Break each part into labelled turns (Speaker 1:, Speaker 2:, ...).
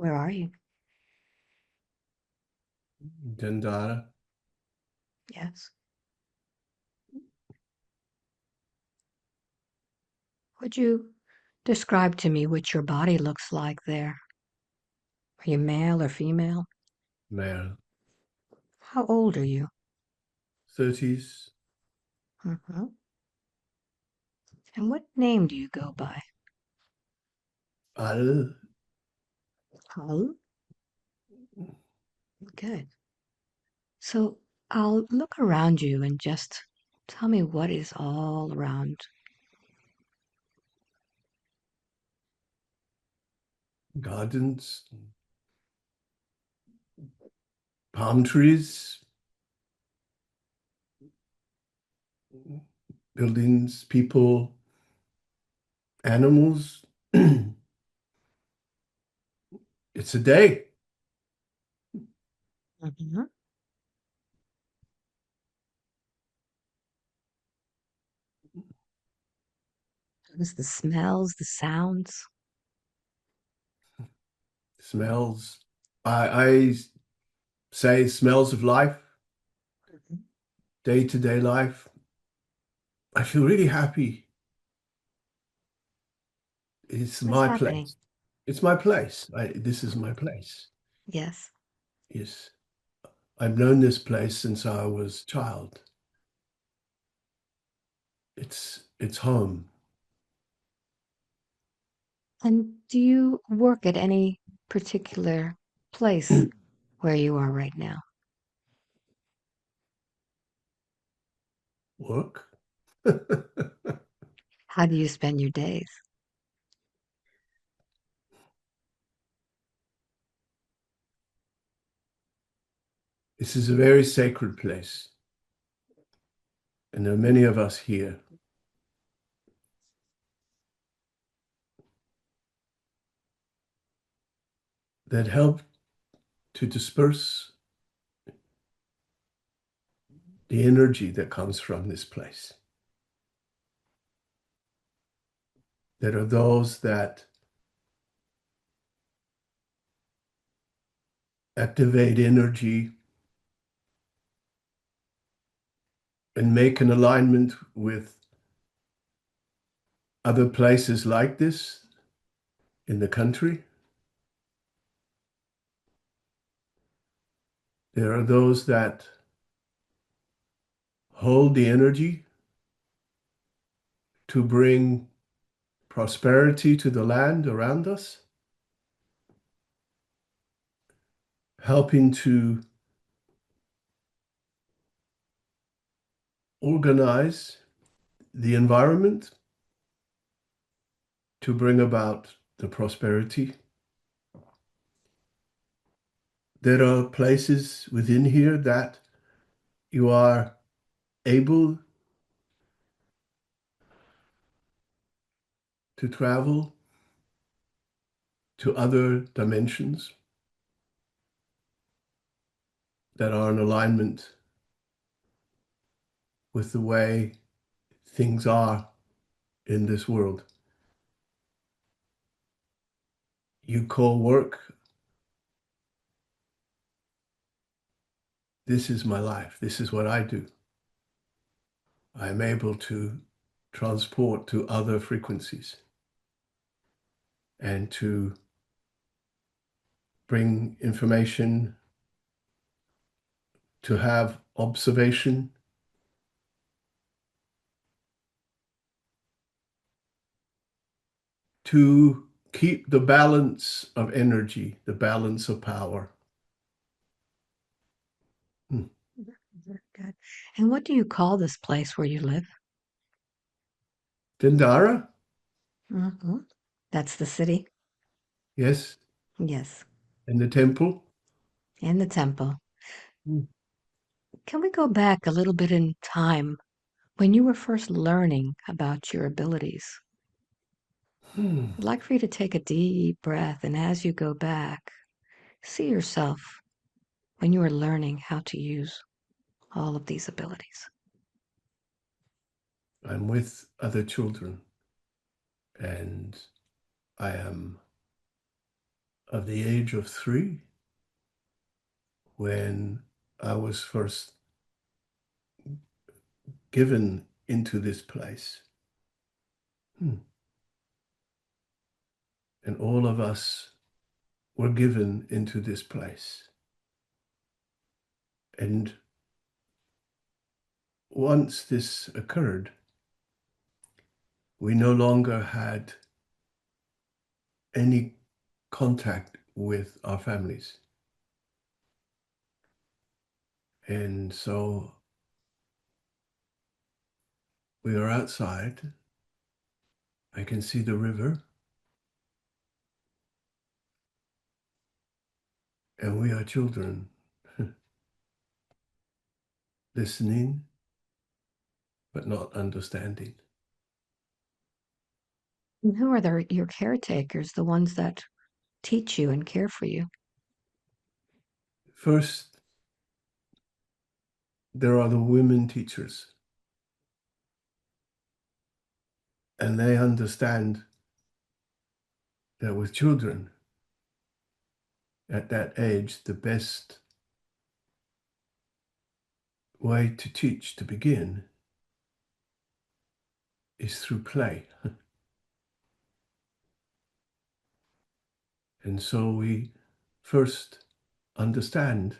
Speaker 1: Where are you?
Speaker 2: Dendera.
Speaker 1: Yes. Would you describe to me what your body looks like there? Are you male or female?
Speaker 2: Male.
Speaker 1: How old are you?
Speaker 2: 30s.
Speaker 1: hmm And what name do you go by?
Speaker 2: Al.
Speaker 1: Hal? Good. So I'll look around you and just tell me what is all around.
Speaker 2: Gardens. Palm trees. Buildings. People. Animals. It's a day.
Speaker 1: hmm Notice the smells, the sounds.
Speaker 2: Smells. I say smells of life,
Speaker 1: Mhm.
Speaker 2: day-to-day life. I feel really happy. It's
Speaker 1: What's
Speaker 2: my
Speaker 1: happening?
Speaker 2: place. It's my place. This is my place.
Speaker 1: Yes.
Speaker 2: Yes. I've known this place since I was a child. It's home.
Speaker 1: And do you work at any particular place where you are right now?
Speaker 2: Work.
Speaker 1: How do you spend your days?
Speaker 2: This is a very sacred place, and there are many of us here that help to disperse the energy that comes from this place. There are those that activate energy and make an alignment with other places like this in the country. There are those that hold the energy to bring prosperity to the land around us, helping to organize the environment to bring about the prosperity. There are places within here that you are able to travel to other dimensions that are in alignment with the way things are in this world. You call work, this is my life, this is what I do. I am able to transport to other frequencies and to bring information, to have observation, to keep the balance of energy, the balance of power. Hmm.
Speaker 1: Very good. And what do you call this place where you live?
Speaker 2: Dendera?
Speaker 1: hmm That's the city?
Speaker 2: Yes.
Speaker 1: Yes.
Speaker 2: And the temple?
Speaker 1: And the temple.
Speaker 2: Hmm.
Speaker 1: Can we go back a little bit in time when you were first learning about your abilities?
Speaker 2: Hmm.
Speaker 1: I'd like for you to take a deep breath, and as you go back, see yourself when you were learning how to use all of these abilities.
Speaker 2: I'm with other children and I am of the age of 3, when I was first given into this place. And all of us were given into this place. And once this occurred, we no longer had any contact with our families. And so we are outside. I can see the river. And we are children listening, but not understanding.
Speaker 1: And who are your caretakers, the ones that teach you and care for you?
Speaker 2: First, there are the women teachers. And they understand that with children at that age, the best way to teach to begin is through play. And so we first understand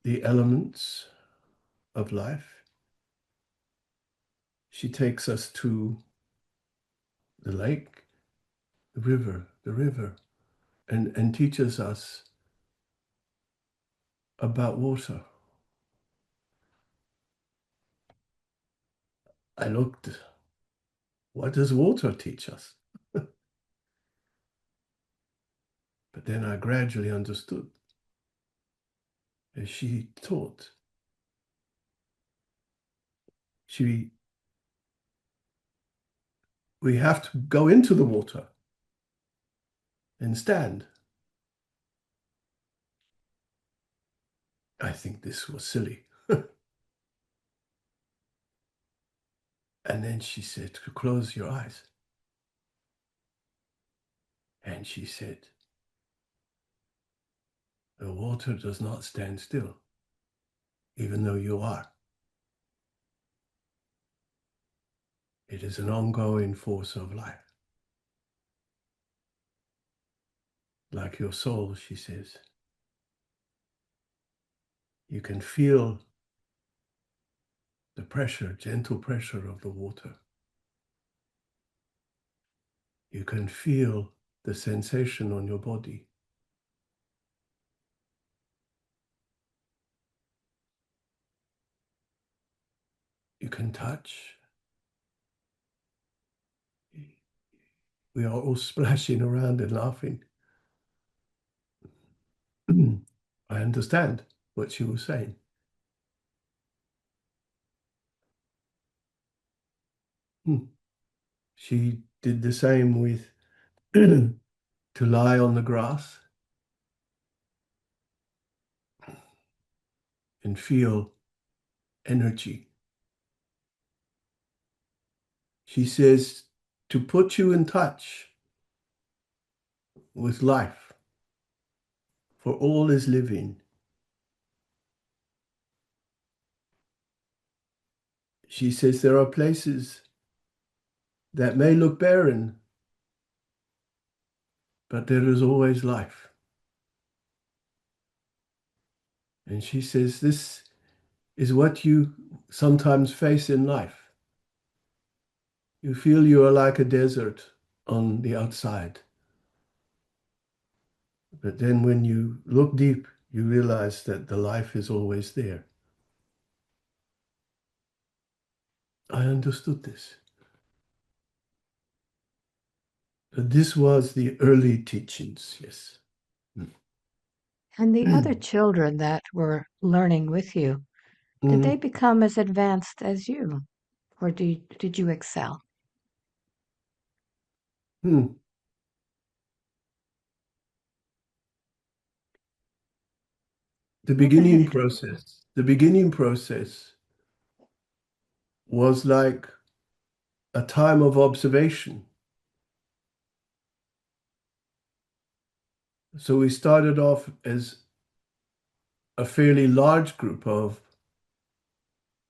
Speaker 2: the elements of life. She takes us to the lake, the river, and teaches us about water. I looked, what does water teach us? But then I gradually understood as she taught. We have to go into the water and stand. I think this was silly. And then she said, close your eyes. And she said, the water does not stand still, even though you are. It is an ongoing force of life. Like your soul, she says. You can feel the pressure, gentle pressure of the water. You can feel the sensation on your body. You can touch. We are all splashing around and laughing. I understand what she was saying. She did the same with to lie on the grass and feel energy. She says to put you in touch with life, for all is living. She says there are places that may look barren, but there is always life. And she says this is what you sometimes face in life. You feel you are like a desert on the outside. But then when you look deep, you realize that the life is always there. I understood this. This was the early teachings, yes.
Speaker 1: And the other children that were learning with you, did they become as advanced as you? Or did you excel?
Speaker 2: The beginning process was like a time of observation. So we started off as a fairly large group of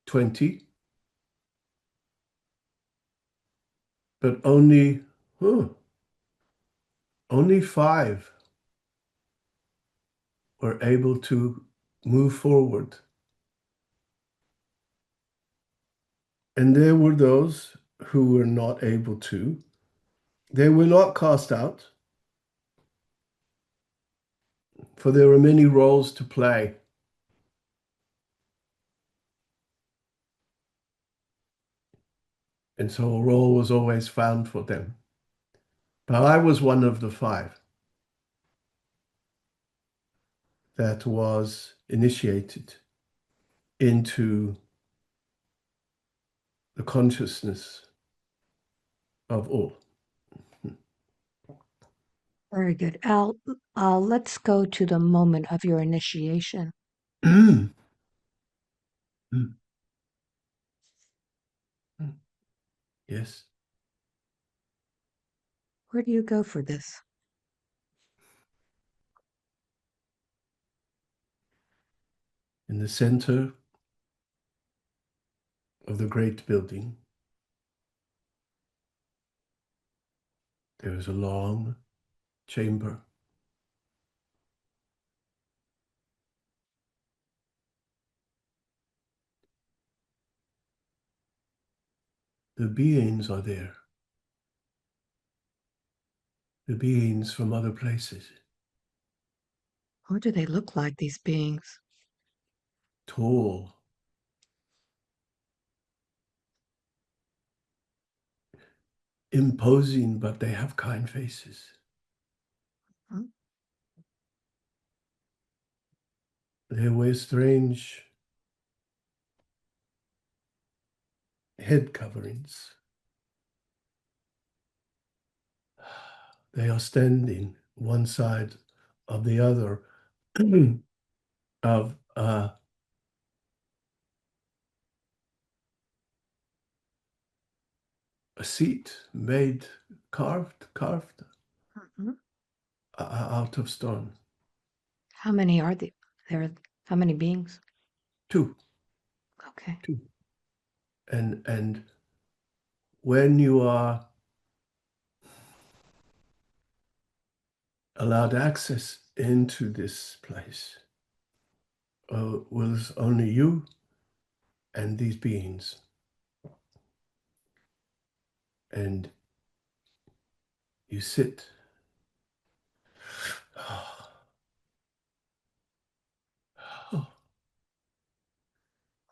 Speaker 2: 20, but only 5 were able to move forward. And there were those who were not able to. They were not cast out, for there were many roles to play. And so a role was always found for them. But I was one of the 5 that was initiated into the consciousness of all.
Speaker 1: Very good. Al, let's go to the moment of your initiation.
Speaker 2: Yes.
Speaker 1: Where do you go for this?
Speaker 2: In the center of the great building, there is a long chamber. The beings are there. The beings from other places.
Speaker 1: What do they look like, these beings?
Speaker 2: Tall, imposing, but they have kind faces.
Speaker 1: Huh?
Speaker 2: They wear strange head coverings. They are standing one side of the other of a seat made, carved
Speaker 1: Mhm.
Speaker 2: out of stone.
Speaker 1: How many are there? How many beings?
Speaker 2: Two.
Speaker 1: Okay.
Speaker 2: Two. And when you are allowed access into this place, was only you and these beings. And you sit.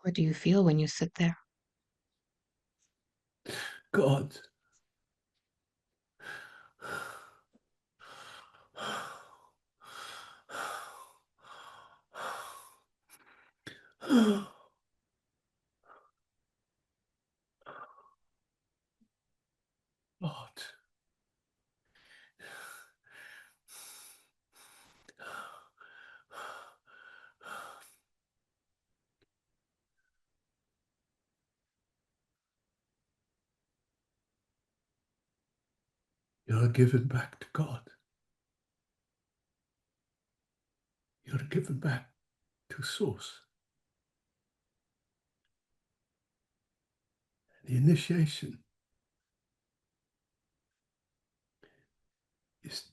Speaker 1: What do you feel when you sit there?
Speaker 2: God. God. You're given back to God. You're given back to Source. The initiation is,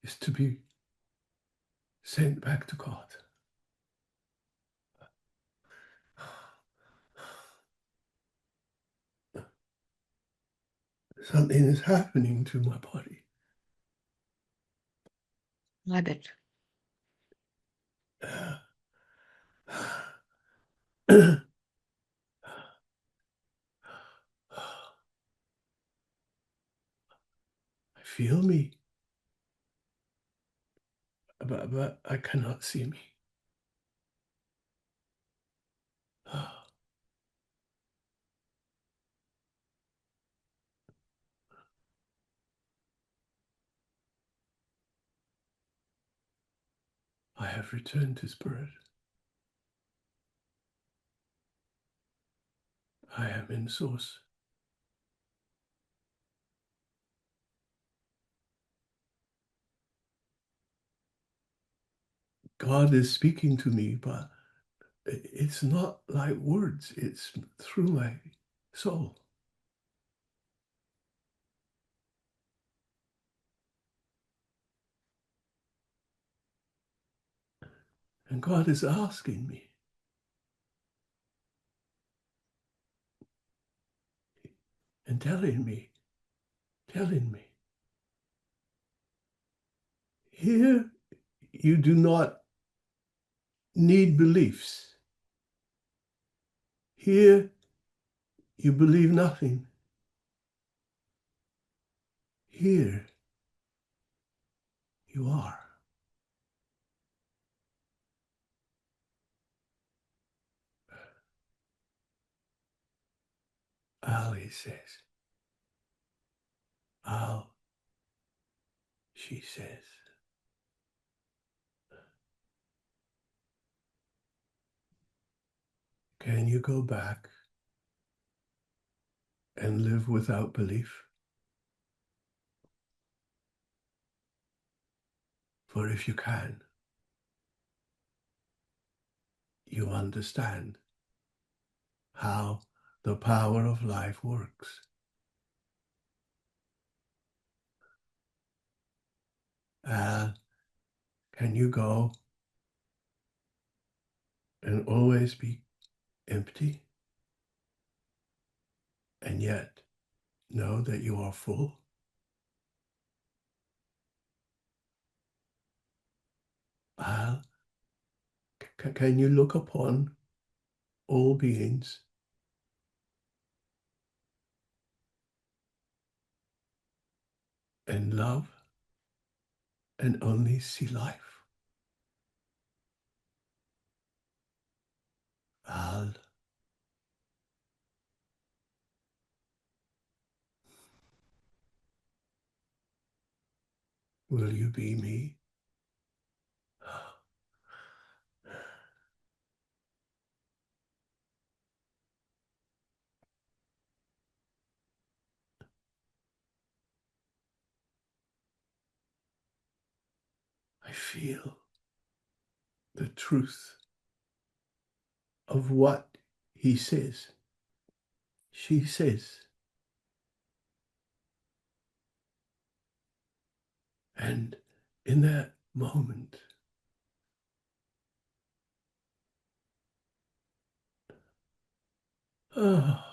Speaker 2: is to be sent back to God. Something is happening to my body.
Speaker 1: I bet.
Speaker 2: I feel me, but I cannot see me. I have returned to Spirit. I am in Source. God is speaking to me, but it's not like words, it's through my soul. And God is asking me, and telling me, here you do not need beliefs. Here you believe nothing. Here you are. Ali says. Al, she says. Can you go back and live without belief? For if you can, you understand how the power of life works. Can you go and always be empty and yet know that you are full? Al, can you look upon all beings and love and only see life? Al, will you be me? I feel the truth of what he says, she says. And in that moment, oh,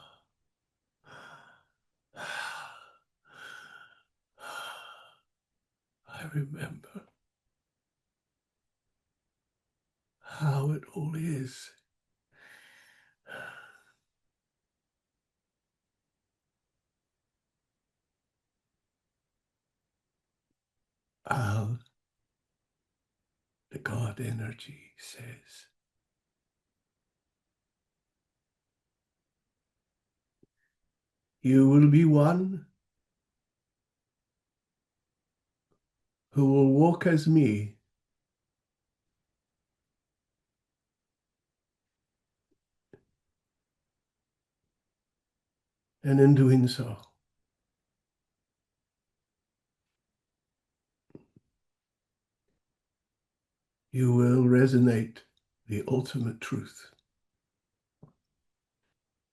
Speaker 2: I remember how it all is. Al, the God energy says, you will be one who will walk as me, and in doing so, you will resonate the ultimate truth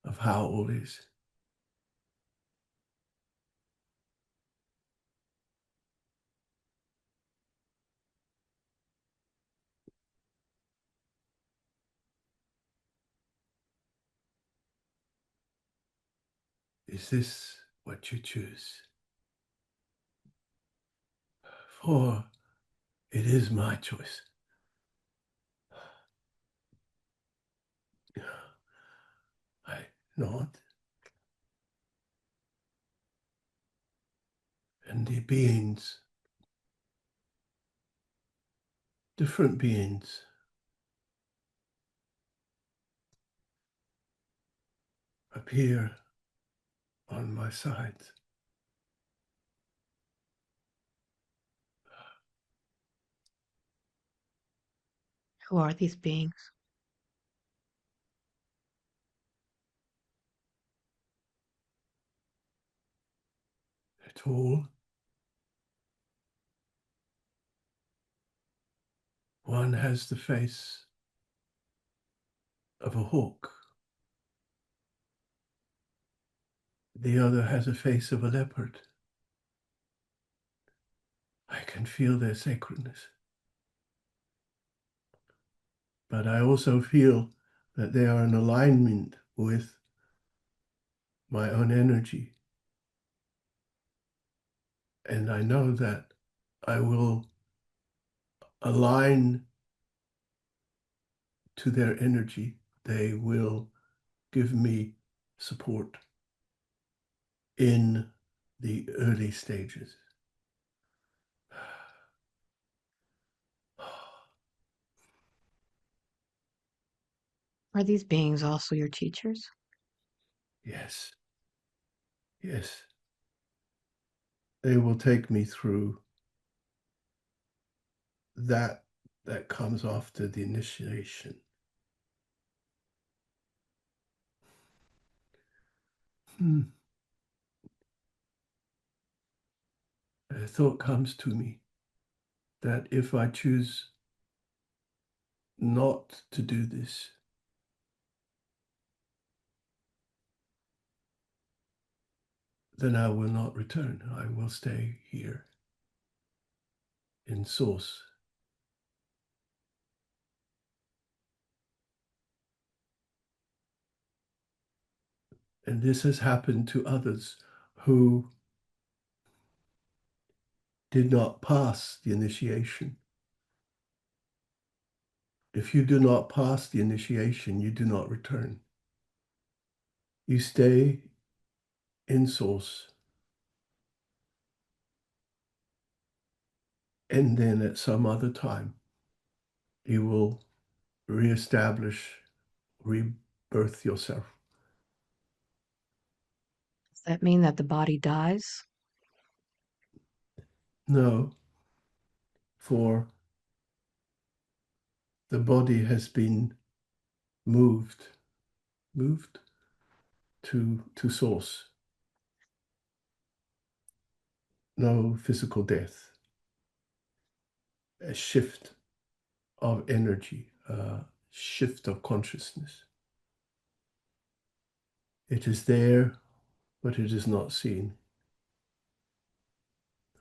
Speaker 2: of how all is. Is this what you choose? For it is my choice. I nod, and the beings, different beings, appear on my side.
Speaker 1: Who are these beings?
Speaker 2: Tall, One has the face of a hawk. The other has a face of a leopard. I can feel their sacredness. But I also feel that they are in alignment with my own energy. And I know that I will align to their energy. They will give me support in the early stages.
Speaker 1: Are these beings also your teachers?
Speaker 2: Yes, yes. They will take me through that comes after the initiation. A thought comes to me that if I choose not to do this, then I will not return. I will stay here in source. And this has happened to others who did not pass the initiation. If you do not pass the initiation, you do not return. You stay in source. And then at some other time, you will reestablish, rebirth yourself.
Speaker 1: Does that mean that the body dies?
Speaker 2: No, for the body has been moved to source. No physical death. A shift of energy, a shift of consciousness. It is there, but it is not seen.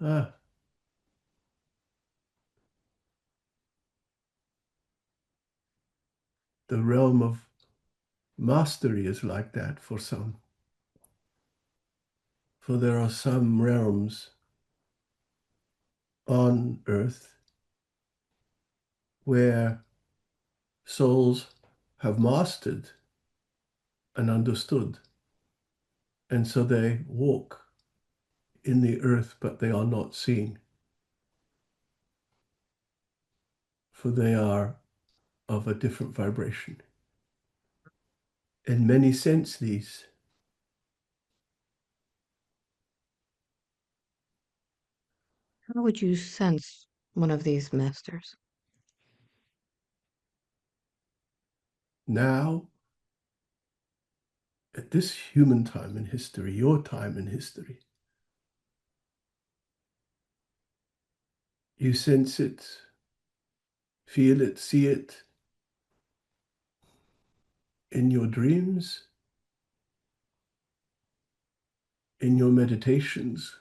Speaker 2: Ah, the realm of mastery is like that for some. For there are some realms on earth where souls have mastered and understood. And so they walk in the earth, but they are not seen. For they are of a different vibration. And many sense these.
Speaker 1: How would you sense one of these masters?
Speaker 2: Now, at this human time in history, your time in history, you sense it, feel it, see it in your dreams, in your meditations.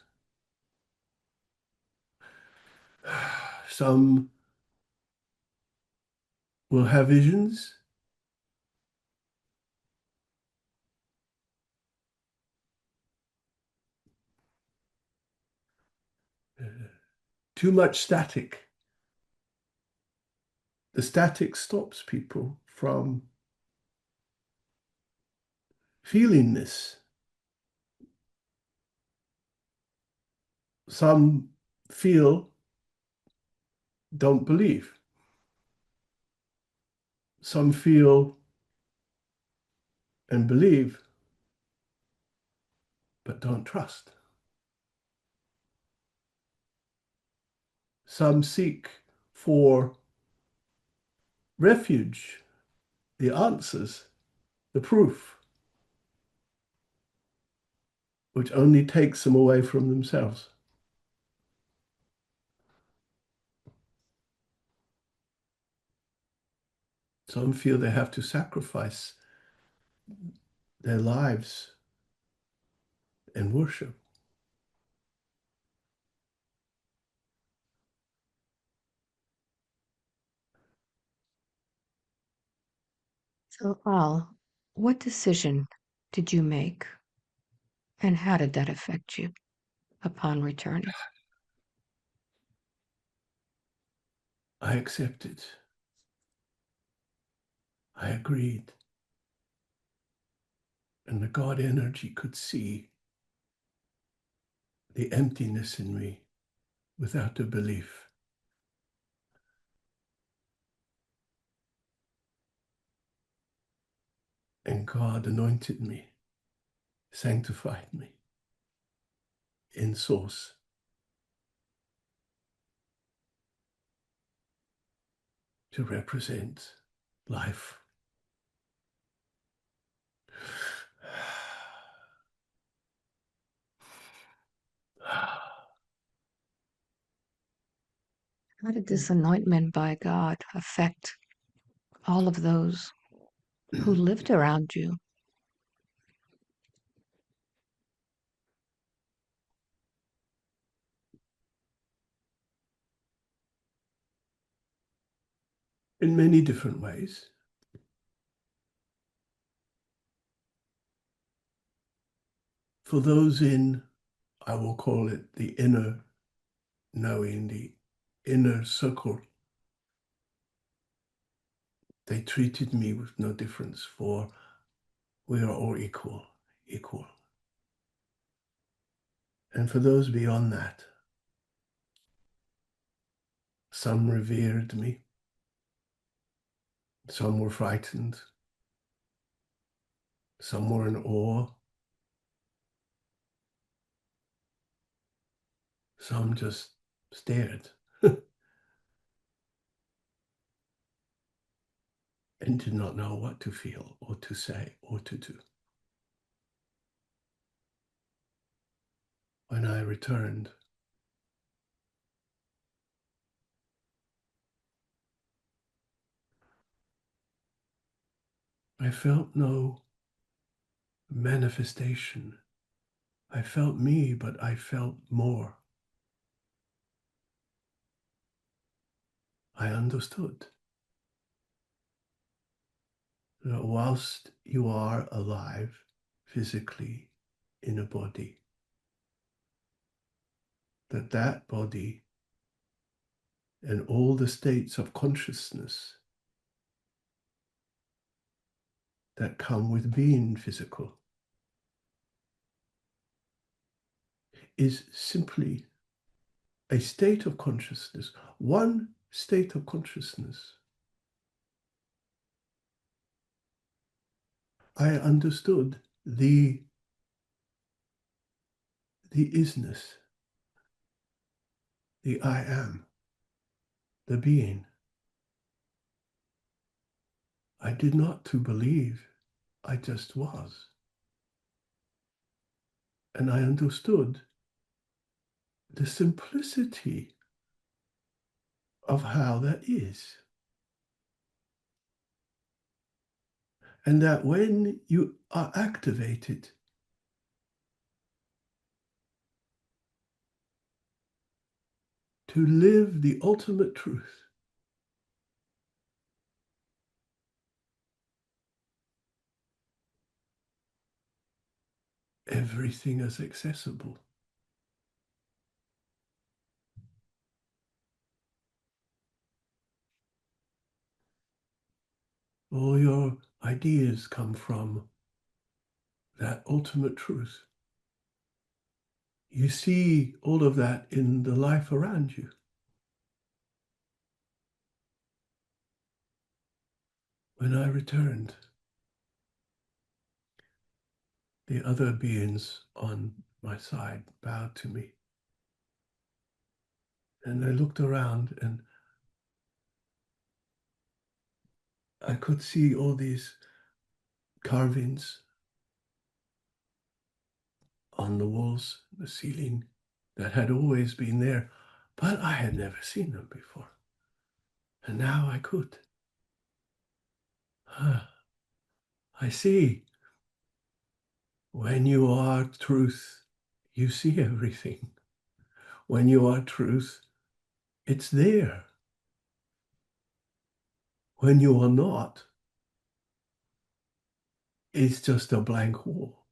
Speaker 2: Some will have visions. Too much static. The static stops people from feeling this. Some feel, don't believe. Some feel and believe, but don't trust. Some seek for refuge, the answers, the proof, which only takes them away from themselves. Some feel they have to sacrifice their lives and worship.
Speaker 1: So, Al, what decision did you make, and how did that affect you upon returning?
Speaker 2: I accepted. I agreed. And the God energy could see the emptiness in me without a belief. And God anointed me, sanctified me in source to represent life.
Speaker 1: How did this anointment by God affect all of those who lived around you?
Speaker 2: In many different ways. For those in, I will call it the inner knowing, the inner circle, they treated me with no difference, for we are all equal. And for those beyond that, some revered me, some were frightened, some were in awe, some just stared and did not know what to feel or to say or to do. When I returned, I felt no manifestation. I felt me, but I felt more. I understood that whilst you are alive physically in a body, that body and all the states of consciousness that come with being physical is simply a state of consciousness, one state of consciousness. I understood the isness, the I am, the being. I did not to believe, I just was. And I understood the simplicity of how that is. And that when you are activated, to live the ultimate truth, everything is accessible. All your ideas come from that ultimate truth. You see all of that in the life around you. When I returned, the other beings on my side bowed to me. And I looked around and I could see all these carvings on the walls, the ceiling, that had always been there, but I had never seen them before. And now I could. I see. When you are truth, you see everything. When you are truth, it's there. When you are not, it's just a blank wall.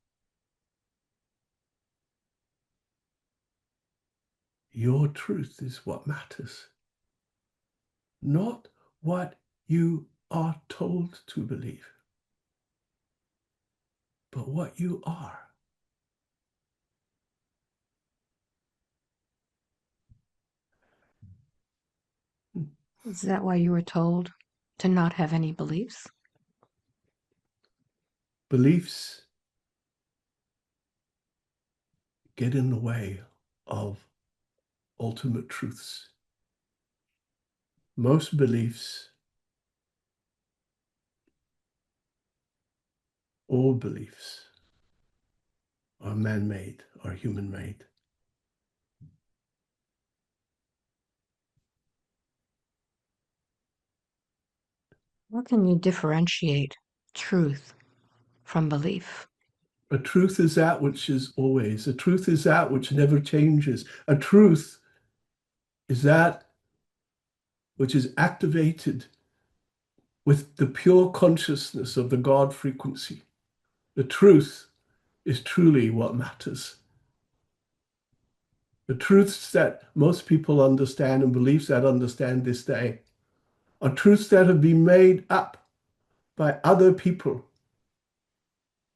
Speaker 2: Your truth is what matters, not what you are told to believe, but what you are.
Speaker 1: Is that why you were told to not have any beliefs?
Speaker 2: Beliefs get in the way of ultimate truths. Most beliefs, all beliefs, are man-made, are human-made.
Speaker 1: How can you differentiate truth from belief?
Speaker 2: A truth is that which is always. A truth is that which never changes. A truth is that which is activated with the pure consciousness of the God frequency. The truth is truly what matters. The truths that most people understand and beliefs that understand this day are truths that have been made up by other people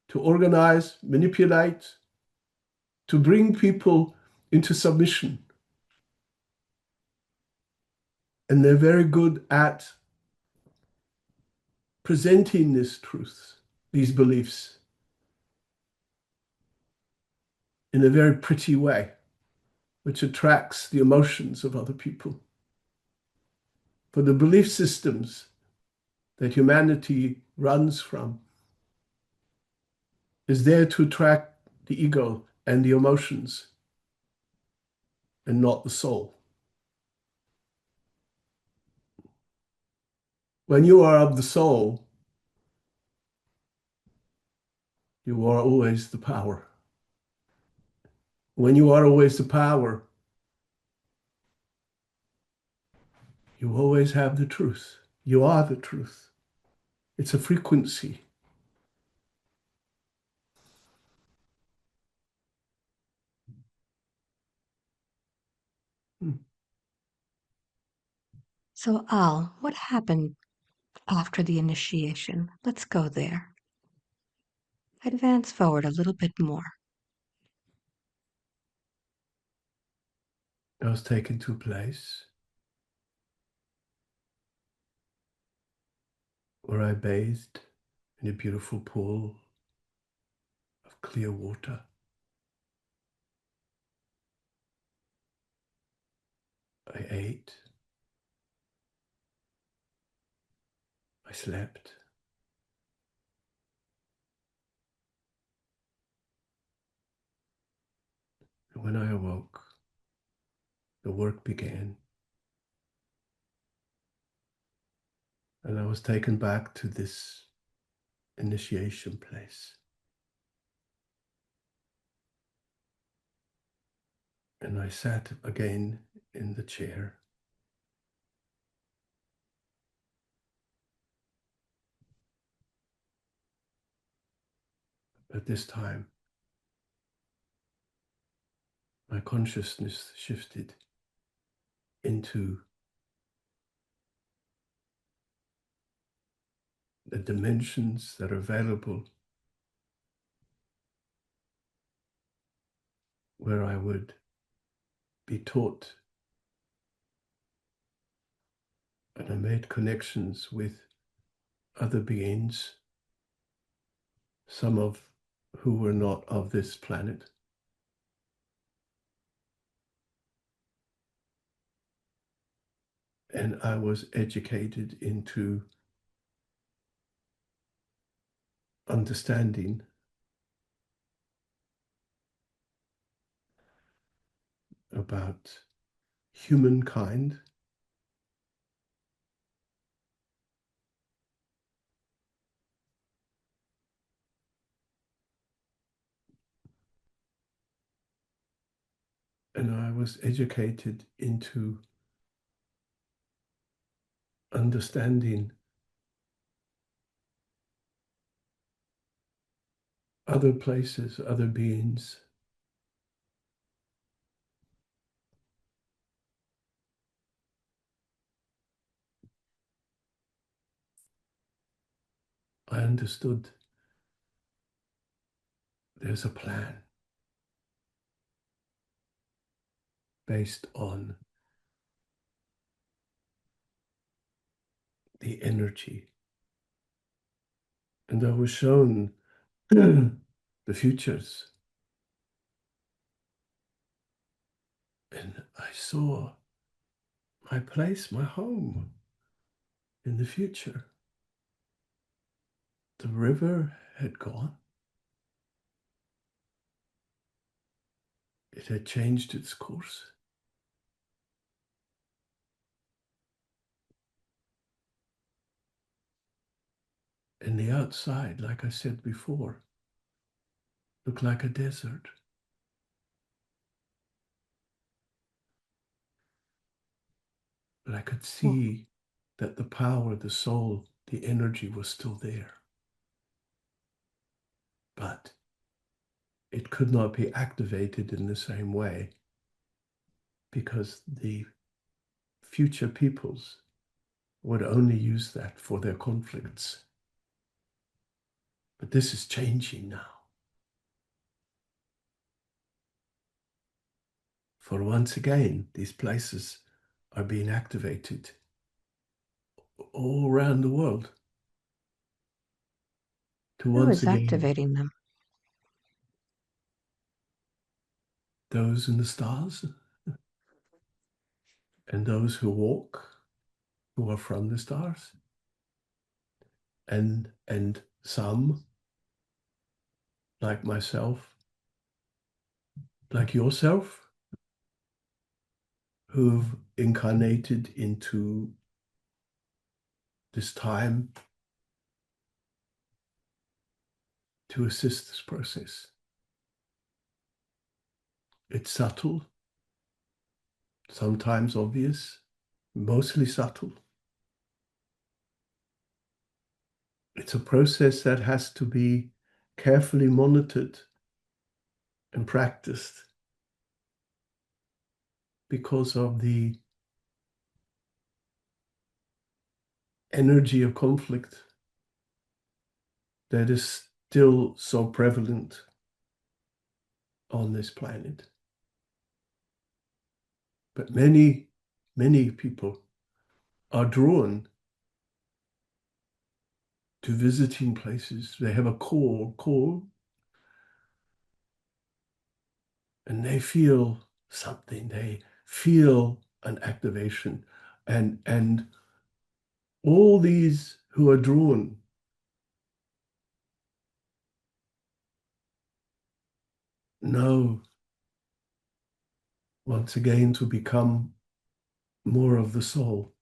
Speaker 2: to organize, manipulate, to bring people into submission. And they're very good at presenting this truth, these beliefs, in a very pretty way, which attracts the emotions of other people. For the belief systems that humanity runs from is there to attract the ego and the emotions and not the soul. When you are of the soul, you are always the power. When you are always the power, you always have the truth. You are the truth. It's a frequency.
Speaker 1: So, Al, what happened after the initiation? Let's go there. Advance forward a little bit more.
Speaker 2: I was taken to a place where I bathed in a beautiful pool of clear water. I ate. I slept. And when I awoke, the work began. And I was taken back to this initiation place. And I sat again in the chair. But this time, my consciousness shifted into the dimensions that are available where I would be taught. And I made connections with other beings, some of who were not of this planet. And I was educated into understanding about humankind And I was educated into understanding other places, other beings. I understood there's a plan based on the energy. And I was shown the futures. And I saw my place, my home in the future. The river had gone. It had changed its course. And the outside, like I said before, looked like a desert. But I could
Speaker 1: Well,
Speaker 2: see that the power, the soul, the energy was still there. But it could not be activated in the same way because the future peoples would only use that for their conflicts. But this is changing now. For once again, these places are being activated all around the world to
Speaker 1: who
Speaker 2: once
Speaker 1: is
Speaker 2: again
Speaker 1: activating them?
Speaker 2: those in the stars and those who walk, who are from the stars, and some, like myself, like yourself, who've incarnated into this time to assist this process. It's subtle, sometimes obvious, mostly subtle. It's a process that has to be carefully monitored and practiced because of the energy of conflict that is still so prevalent on this planet. But many, many people are drawn to visiting places. They have a call, and they feel something. They feel an activation. And all these who are drawn know once again to become more of the soul.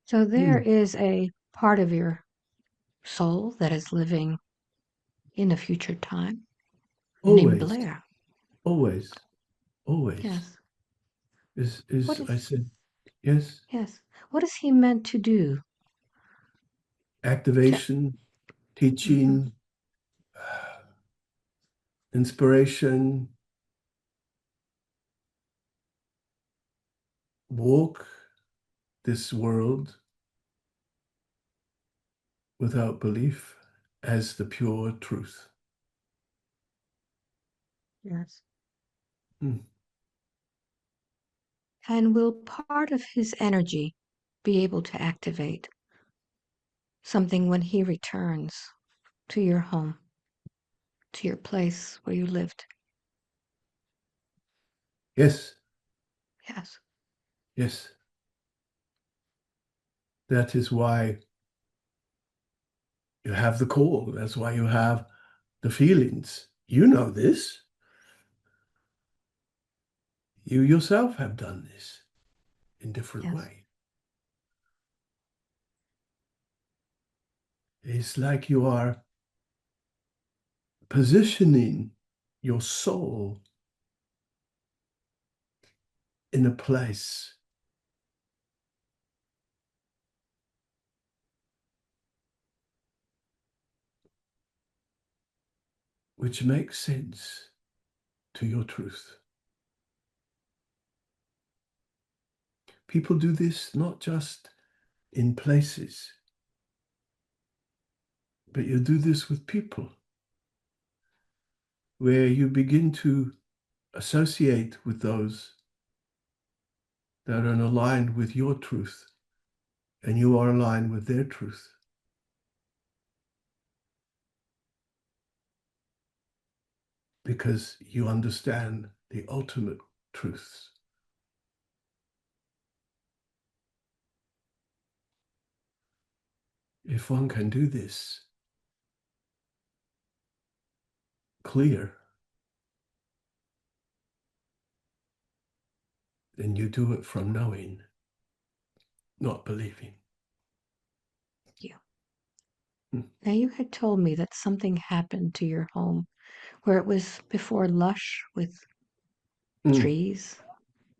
Speaker 1: So there is a part of your soul that is living in a future time named
Speaker 2: Always,
Speaker 1: Blair.
Speaker 2: always, always.
Speaker 1: Yes. What
Speaker 2: Is
Speaker 1: is,
Speaker 2: I said, yes,
Speaker 1: yes. What is he meant to do? To,
Speaker 2: activation,
Speaker 1: mhm.
Speaker 2: teaching, inspiration, walk this world without belief as the pure truth.
Speaker 1: Yes.
Speaker 2: Hmm.
Speaker 1: And will part of his energy be able to activate something when he returns to your home, to your place where you lived?
Speaker 2: Yes,
Speaker 1: Yes.
Speaker 2: yes. That is why you have the call. That's why you have the feelings. You know this. You yourself have done this in different
Speaker 1: Yes.
Speaker 2: ways. It's like you are positioning your soul in a place which makes sense to your truth. People do this not just in places, but you do this with people, where you begin to associate with those that are aligned with your truth, and you are aligned with their truth. Because you understand the ultimate truths. If one can do this clear, then you do it from knowing, not believing.
Speaker 1: Yeah. Now, you had told me that something happened to your home where it was before lush with trees,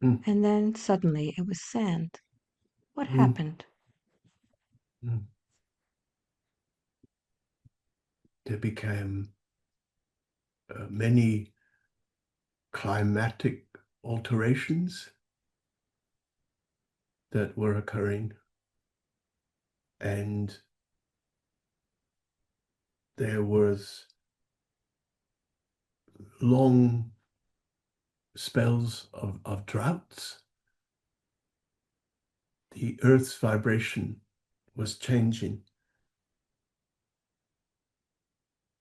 Speaker 2: Mm.
Speaker 1: and then suddenly it was sand. What
Speaker 2: Mm.
Speaker 1: happened?
Speaker 2: Mm. There became many climatic alterations that were occurring, and there was long spells of droughts. The earth's vibration was changing,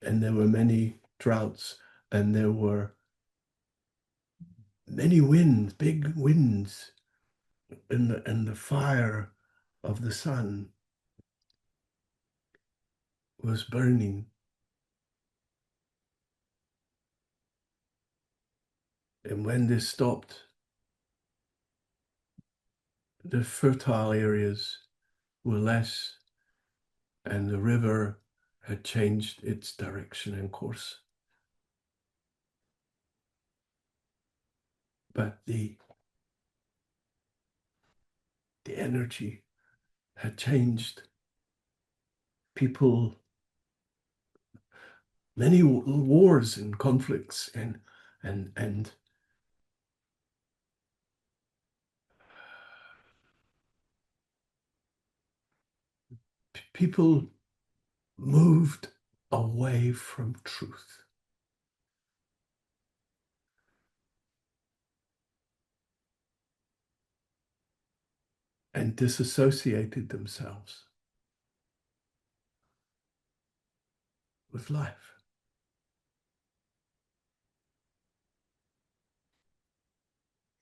Speaker 2: and there were many droughts, and there were many winds, big winds, and the fire of the sun was burning. And when this stopped, the fertile areas were less, and the river had changed its direction and course. But the energy had changed. People, many wars and conflicts and people moved away from truth. And disassociated themselves with life.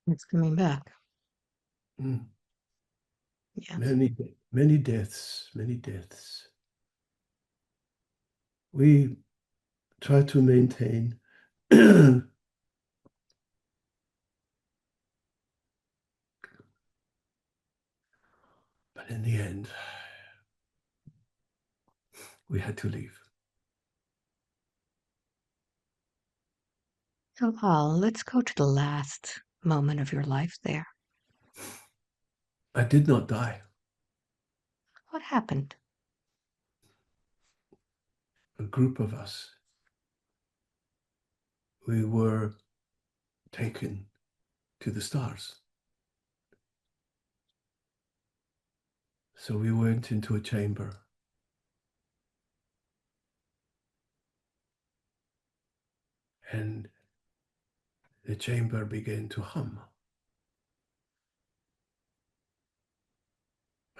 Speaker 1: It's coming back.
Speaker 2: Mm.
Speaker 1: Yeah.
Speaker 2: Many deaths, many deaths. We try to maintain but in the end, we had to leave.
Speaker 1: So, Paul, let's go to the last moment of your life there.
Speaker 2: I did not die.
Speaker 1: What happened?
Speaker 2: A group of us, we were taken to the stars. So we went into a chamber. And the chamber began to hum.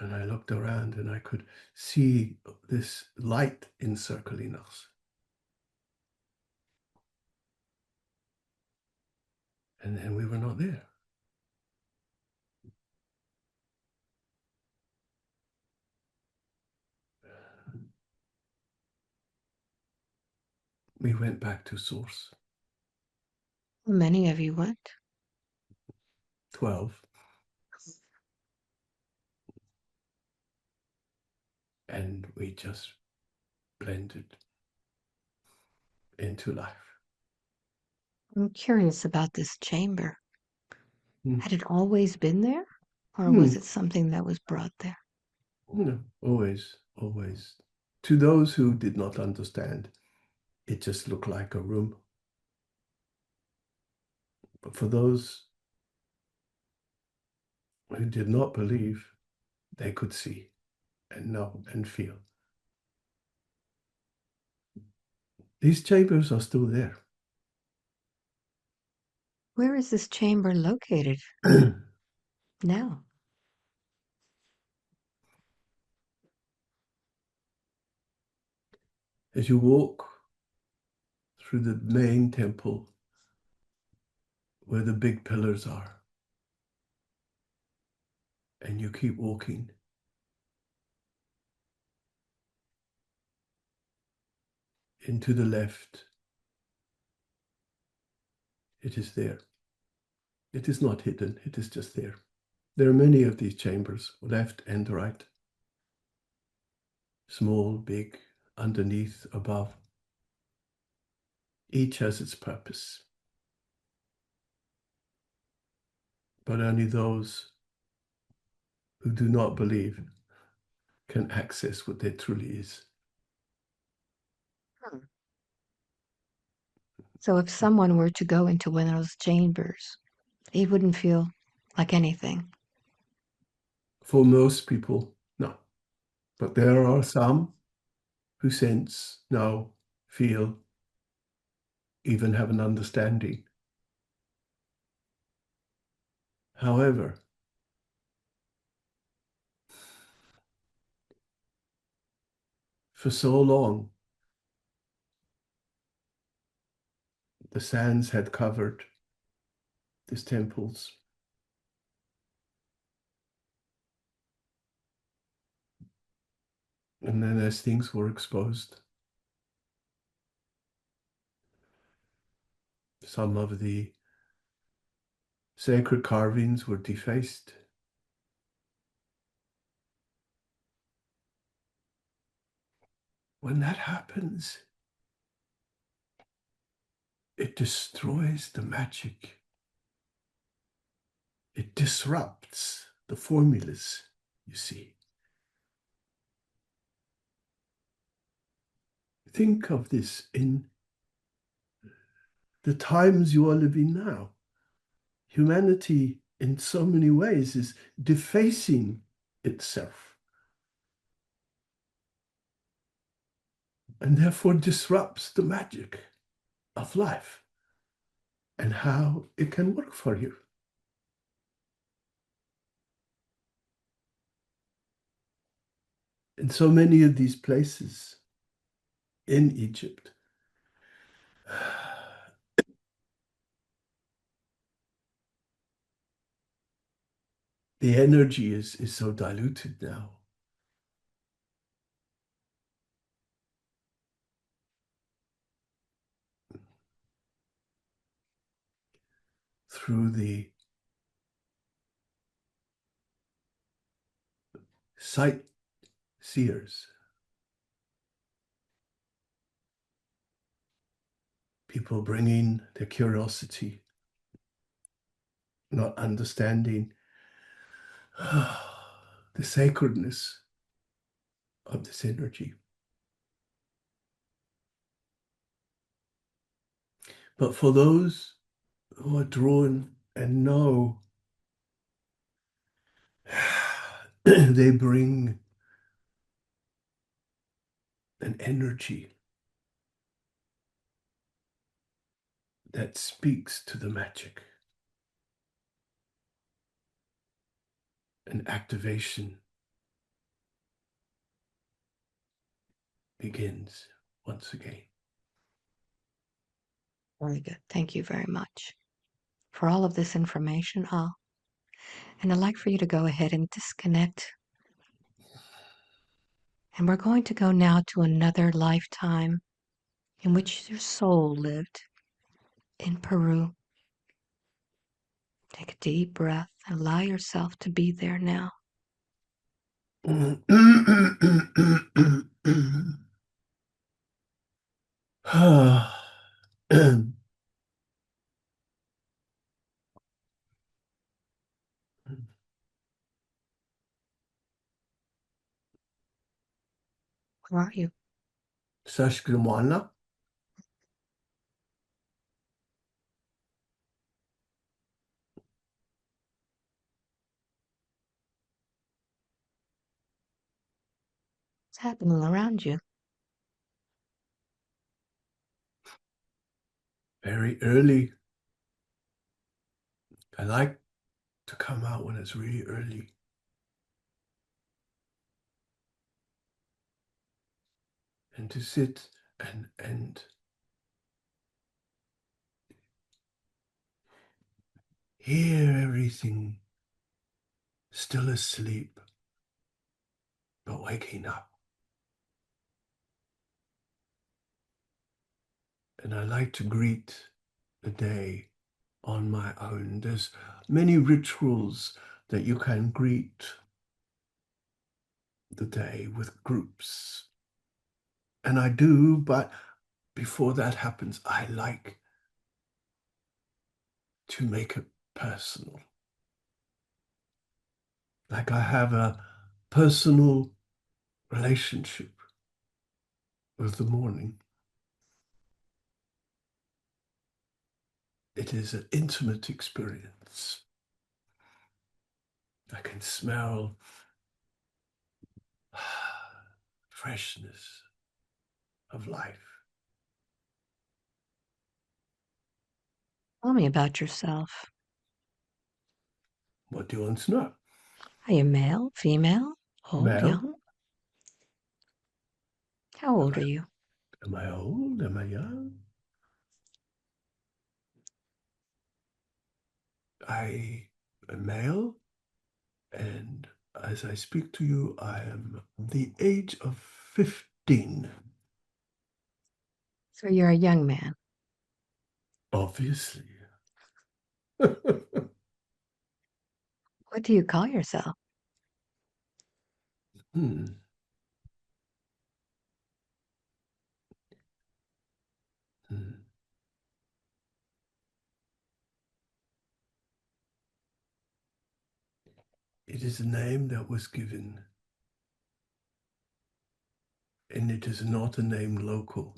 Speaker 2: And I looked around and I could see this light encircling us. And then we were not there. We went back to source.
Speaker 1: Many of you went.
Speaker 2: 12. And we just blended into life.
Speaker 1: I'm curious about this chamber.
Speaker 2: Mm.
Speaker 1: Had it always been there? Or was
Speaker 2: Mm.
Speaker 1: it something that was brought there?
Speaker 2: No, always, always. To those who did not understand, it just looked like a room. But for those who did not believe, they could see and know and feel. These chambers are still there.
Speaker 1: Where is this chamber located now?
Speaker 2: As you walk through the main temple where the big pillars are, and you keep walking, into the left, it is there. It is not hidden, it is just there. There are many of these chambers, left and right. Small, big, underneath, above. Each has its purpose. But only those who do not believe can access what there truly is.
Speaker 1: Hmm. So if someone were to go into one of those chambers, he wouldn't feel like anything.
Speaker 2: For most people, no. But there are some who sense, know, feel, even have an understanding. However, for so long, the sands had covered these temples. And then as things were exposed, some of the sacred carvings were defaced. When that happens, it destroys the magic. It disrupts the formulas, you see. Think of this in the times you are living now. Humanity, in so many ways, is defacing itself and therefore disrupts the magic of life and how it can work for you. In so many of these places in Egypt, the energy is so diluted now. Through the sightseers, people bringing their curiosity, not understanding the sacredness of this energy. But for those who are drawn and know, they bring an energy that speaks to the magic. An activation begins once again.
Speaker 1: Very good. Thank you very much for all of this information. And I'd like for you to go ahead and disconnect. And we're going to go now to another lifetime in which your soul lived in Peru. Take a deep breath and allow yourself to be there now. Where are you?
Speaker 2: JillWanaka.
Speaker 1: What's happening around you?
Speaker 2: Very early. I like to come out when it's really early. And to sit and hear everything still asleep, but waking up. And I like to greet the day on my own. There's many rituals that you can greet the day with groups. And I do, but before that happens, I like to make it personal. Like I have a personal relationship with the morning. It is an intimate experience. I can smell freshness of life.
Speaker 1: Tell me about yourself.
Speaker 2: What do you want to know?
Speaker 1: Are you male, female, old,
Speaker 2: Male?
Speaker 1: young? How old are you?
Speaker 2: Am I old? Am I young? I am male, and as I speak to you, I am the age of 15.
Speaker 1: So you're a young man.
Speaker 2: Obviously.
Speaker 1: What do you call yourself?
Speaker 2: Hmm. Hmm. It is a name that was given, and it is not a name local,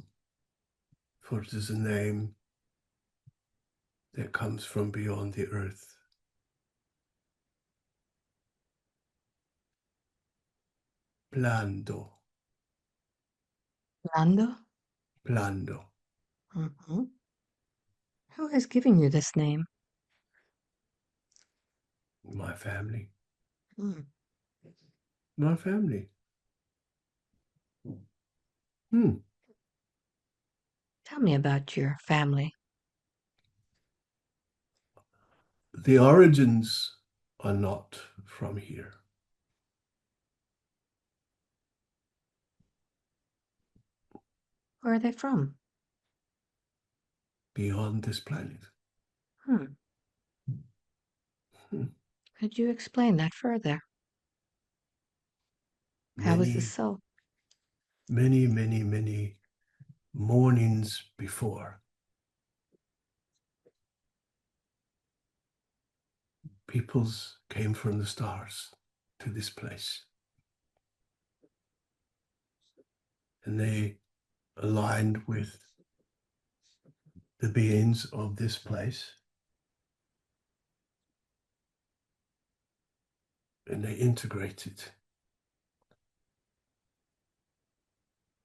Speaker 2: for it is a name that comes from beyond the earth. Blando.
Speaker 1: Lando?
Speaker 2: Blando.
Speaker 1: Mm-hmm. Who has given you this name?
Speaker 2: My family.
Speaker 1: Hmm.
Speaker 2: My family. Hmm.
Speaker 1: Tell me about your family.
Speaker 2: The origins are not from here.
Speaker 1: Where are they from?
Speaker 2: Beyond this planet.
Speaker 1: Hmm.
Speaker 2: Hmm.
Speaker 1: Could you explain that further? How is this
Speaker 2: Many,
Speaker 1: so?
Speaker 2: many mornings before, peoples came from the stars to this place. And they aligned with the beings of this place. And they integrated.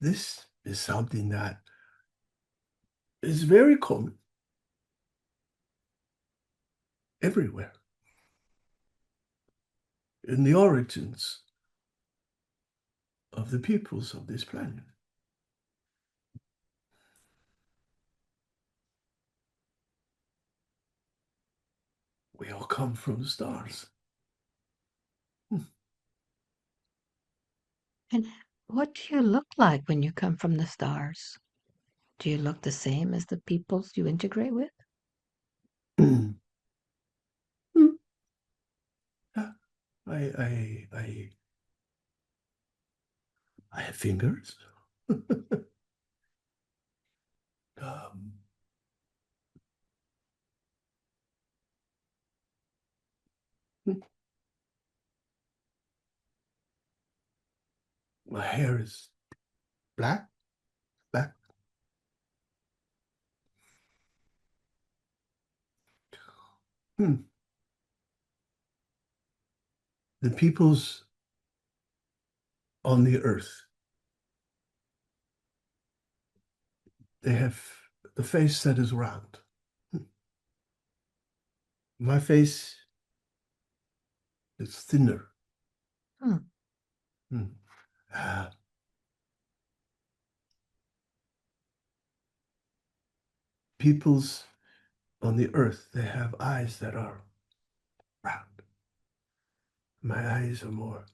Speaker 2: This is something that is very common everywhere. In the origins of the peoples of this planet. We all come from the stars.
Speaker 1: And what do you look like when you come from the stars? Do you look the same as the peoples you integrate with?
Speaker 2: I have fingers. um, My hair is black, black. Hmm. The peoples on the earth, they have the face that is round. Hmm. My face is thinner.
Speaker 1: Hmm.
Speaker 2: Hmm. Ah, peoples on the earth, they have eyes that are round. My eyes are more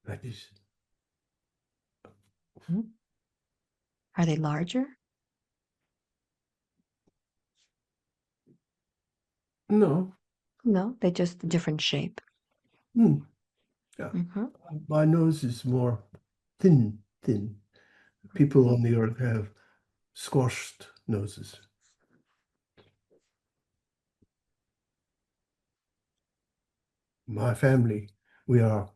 Speaker 2: like this.
Speaker 1: Hmm. Are they larger?
Speaker 2: No.
Speaker 1: No, they just a different shape.
Speaker 2: Hmm. Yeah.
Speaker 1: Mm-hmm.
Speaker 2: My nose is more thin, thin. People on the earth have squashed noses. My family, we are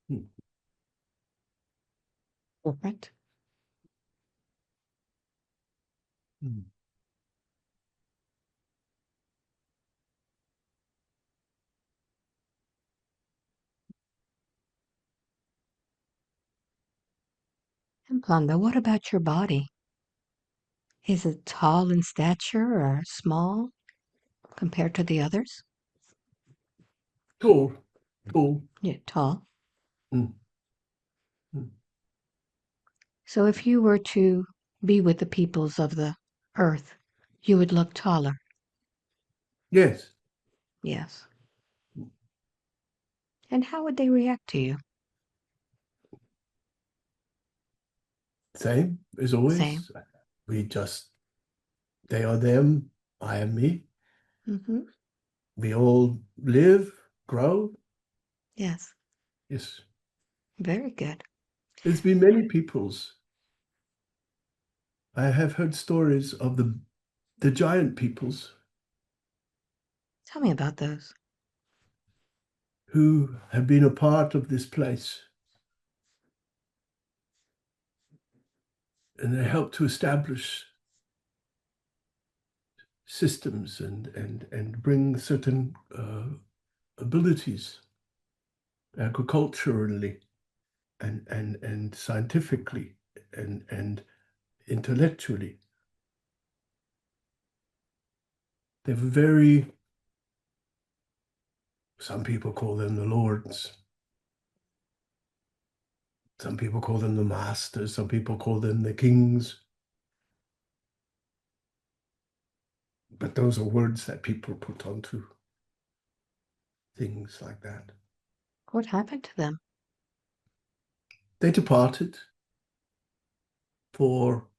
Speaker 2: hmm,
Speaker 1: Different.
Speaker 2: hmm.
Speaker 1: And Planda, what about your body? Is it tall in stature or small compared to the others?
Speaker 2: Tall, tall.
Speaker 1: Yeah, tall.
Speaker 2: Hmm, hmm.
Speaker 1: So if you were to be with the peoples of the earth, you would look taller.
Speaker 2: Yes,
Speaker 1: Yes. And how would they react to you?
Speaker 2: same as
Speaker 1: Same.
Speaker 2: always. We just, they are them, I am me.
Speaker 1: Mm-hmm.
Speaker 2: We all live, grow.
Speaker 1: Yes.
Speaker 2: Yes.
Speaker 1: Very good.
Speaker 2: There's been many peoples. I have heard stories of the giant peoples
Speaker 1: Tell me about those.
Speaker 2: who have been a part of this place, and they help to establish systems and bring certain abilities agriculturally and scientifically and intellectually. They're very, some people call them the lords, some people call them the masters, some people call them the kings. But those are words that people put onto things like that.
Speaker 1: What happened to them?
Speaker 2: They departed, for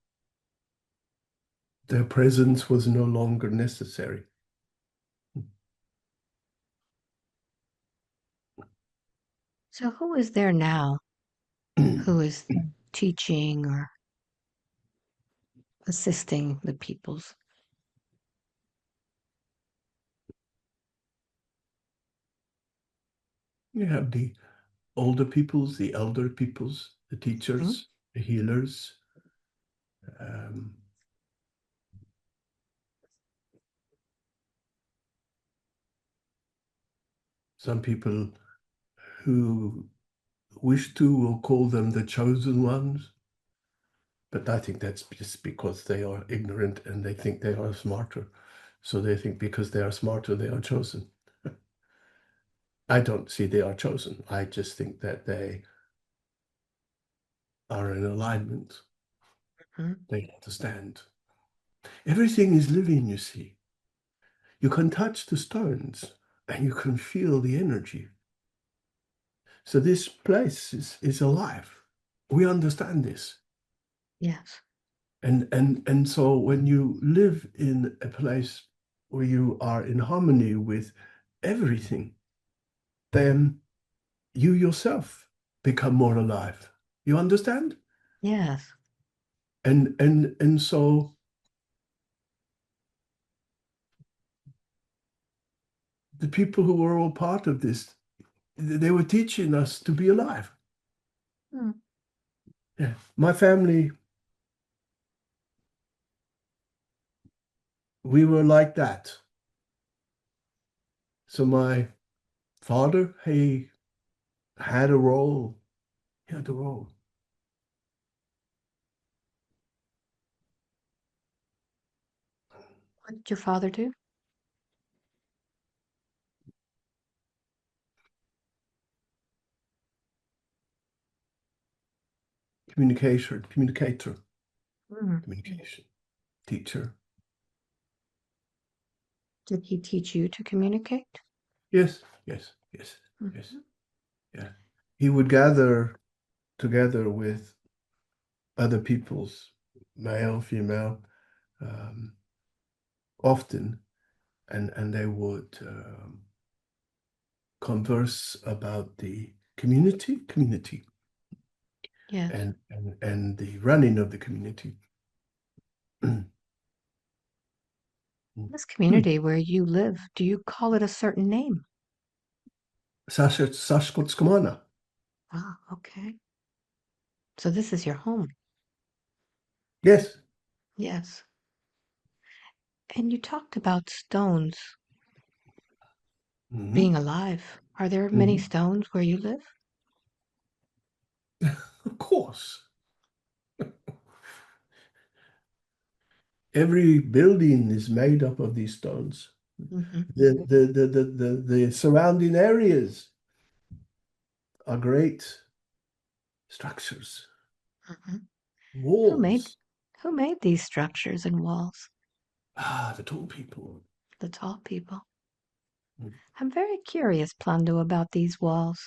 Speaker 2: their presence was no longer necessary.
Speaker 1: So who is there now who is teaching or assisting the peoples?
Speaker 2: You have the older peoples, the elder peoples, the
Speaker 1: Hmm?
Speaker 2: teachers, the healers, um, some people who wish to will call them the chosen ones. But I think that's just because they are ignorant and they think they are smarter. So they think because they are smarter, they are chosen. I don't see they are chosen. I just think that they are in alignment.
Speaker 1: Hmm?
Speaker 2: They understand. Everything is living, you see. You can touch the stones and you can feel the energy. So this place is alive. We understand this.
Speaker 1: Yes.
Speaker 2: And so when you live in a place where you are in harmony with everything, then you yourself become more alive. You understand?
Speaker 1: Yes.
Speaker 2: And so the people who were all part of this, they were teaching us to be alive.
Speaker 1: Hmm.
Speaker 2: Yeah. My family, we were like that. So my father, he had a role. He had a role.
Speaker 1: What did your father do?
Speaker 2: Communicator,
Speaker 1: Hmm.
Speaker 2: communication, teacher.
Speaker 1: Did he teach you to communicate?
Speaker 2: Yes, yes, yes, yes.
Speaker 1: Mhm.
Speaker 2: Yeah. He would gather together with other people's, male, female, um, often, and they would converse about the community,
Speaker 1: Yes.
Speaker 2: and the running of the community.
Speaker 1: This community where you live, do you call it a certain name?
Speaker 2: Sashkotskamana.
Speaker 1: Ah, okay. So this is your home.
Speaker 2: Yes.
Speaker 1: Yes. And you talked about stones
Speaker 2: Mhm.
Speaker 1: being alive. Are there many
Speaker 2: Mhm.
Speaker 1: stones where you live?
Speaker 2: Of course. Every building is made up of these stones.
Speaker 1: Hmm.
Speaker 2: The surrounding areas are great structures,
Speaker 1: Hmm. Who made
Speaker 2: walls.
Speaker 1: who made these structures and walls?
Speaker 2: Ah, the tall people.
Speaker 1: The tall people.
Speaker 2: Mm.
Speaker 1: I'm very curious, Plando, about these walls.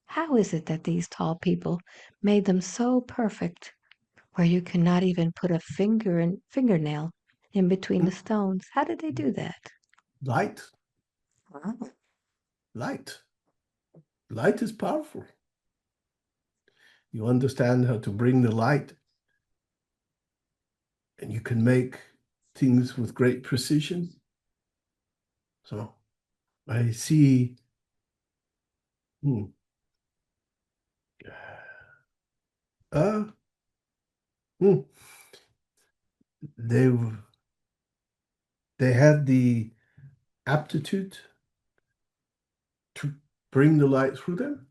Speaker 1: How is it that these tall people made them so perfect, where you cannot even put a fingernail in between the stones? How did they do that?
Speaker 2: Light,
Speaker 1: Wow.
Speaker 2: light. Light is powerful. You understand how to bring the light, and you can make things with great precision. So I see, hmm, uh, hmm, they they had the aptitude to bring the light through them,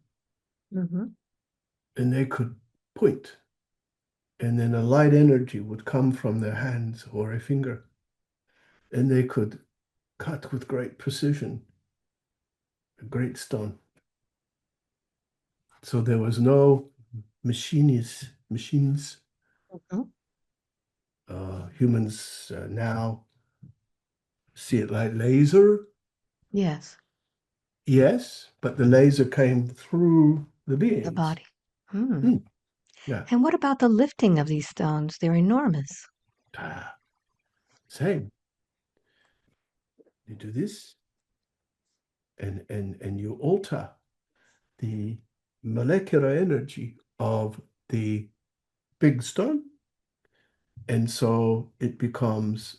Speaker 1: Hmm.
Speaker 2: and they could point, and then a light energy would come from their hands or a finger, and they could cut with great precision a great stone. So there was no machines.
Speaker 1: Hmm.
Speaker 2: Humans now see it like laser.
Speaker 1: Yes,
Speaker 2: Yes, but the laser came through the
Speaker 1: the
Speaker 2: beings.
Speaker 1: body. Hmm.
Speaker 2: Hmm, yeah.
Speaker 1: And what about the lifting of these stones? They're enormous.
Speaker 2: Ah, same. You do this, and you alter the molecular energy of the big stone, and so it becomes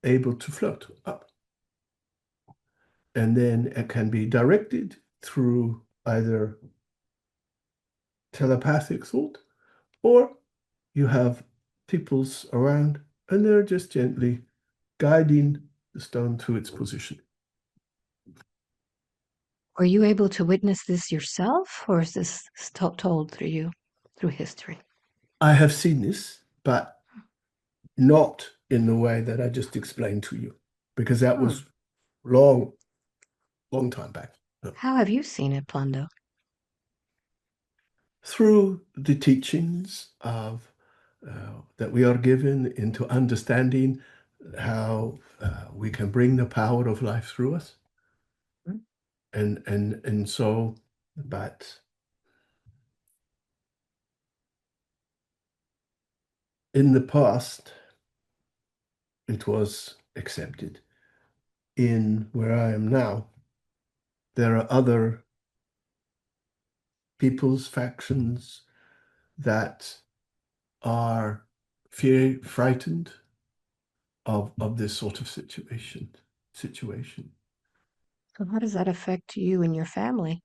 Speaker 2: able to float up. And then it can be directed through either telepathic thought, or you have peoples around and they're just gently guiding the stone to its position.
Speaker 1: Were you able to witness this yourself, or is this told through you, through history?
Speaker 2: I have seen this, but not in the way that I just explained to you, because that
Speaker 1: Hmm.
Speaker 2: was long, long time back.
Speaker 1: How have you seen it, Plando?
Speaker 2: Through the teachings of that we are given into understanding how we can bring the power of life through us,
Speaker 1: Hmm.
Speaker 2: and so, but in the past it was accepted. In where I am now, there are other people's factions that are frightened of this sort of situation.
Speaker 1: So how does that affect you and your family?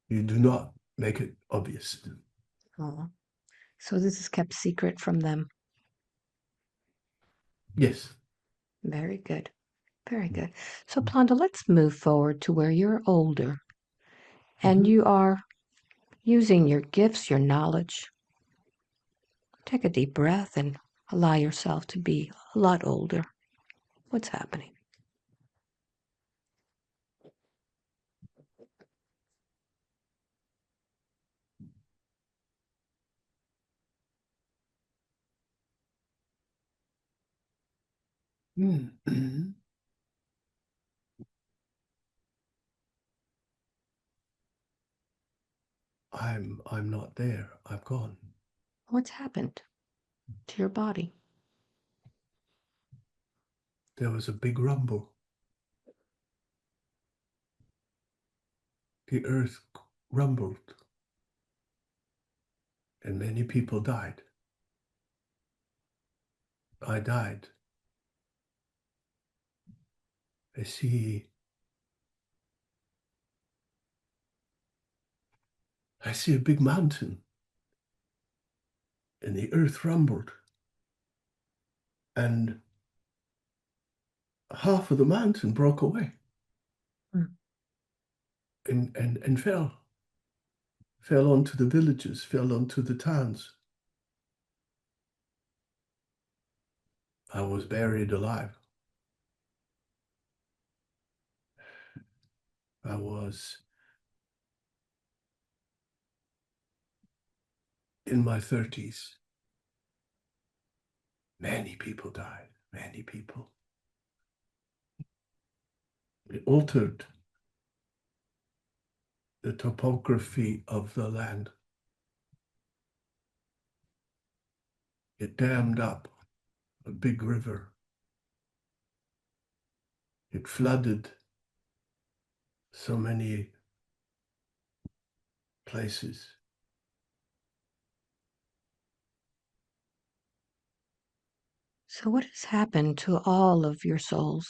Speaker 2: You do not make it obvious.
Speaker 1: Oh, so this is kept secret from them.
Speaker 2: Yes.
Speaker 1: Very good. Very good. So, Planda, let's move forward to where you're older and
Speaker 2: Mhm.
Speaker 1: you are using your gifts, your knowledge. Take a deep breath and allow yourself to be a lot older. What's happening?
Speaker 2: Mm. I'm not there. I'm gone.
Speaker 1: What's happened to your body?
Speaker 2: There was a big rumble. The earth rumbled, and many people died. I died. I see I see a big mountain, and the earth rumbled, and half of the mountain broke away
Speaker 1: Mm.
Speaker 2: and fell onto the villages, fell onto the towns. I was buried alive. I was in my 30s. Many people died, many people. It altered the topography of the land. It dammed up a big river. It flooded so many places.
Speaker 1: So, what has happened to all of your souls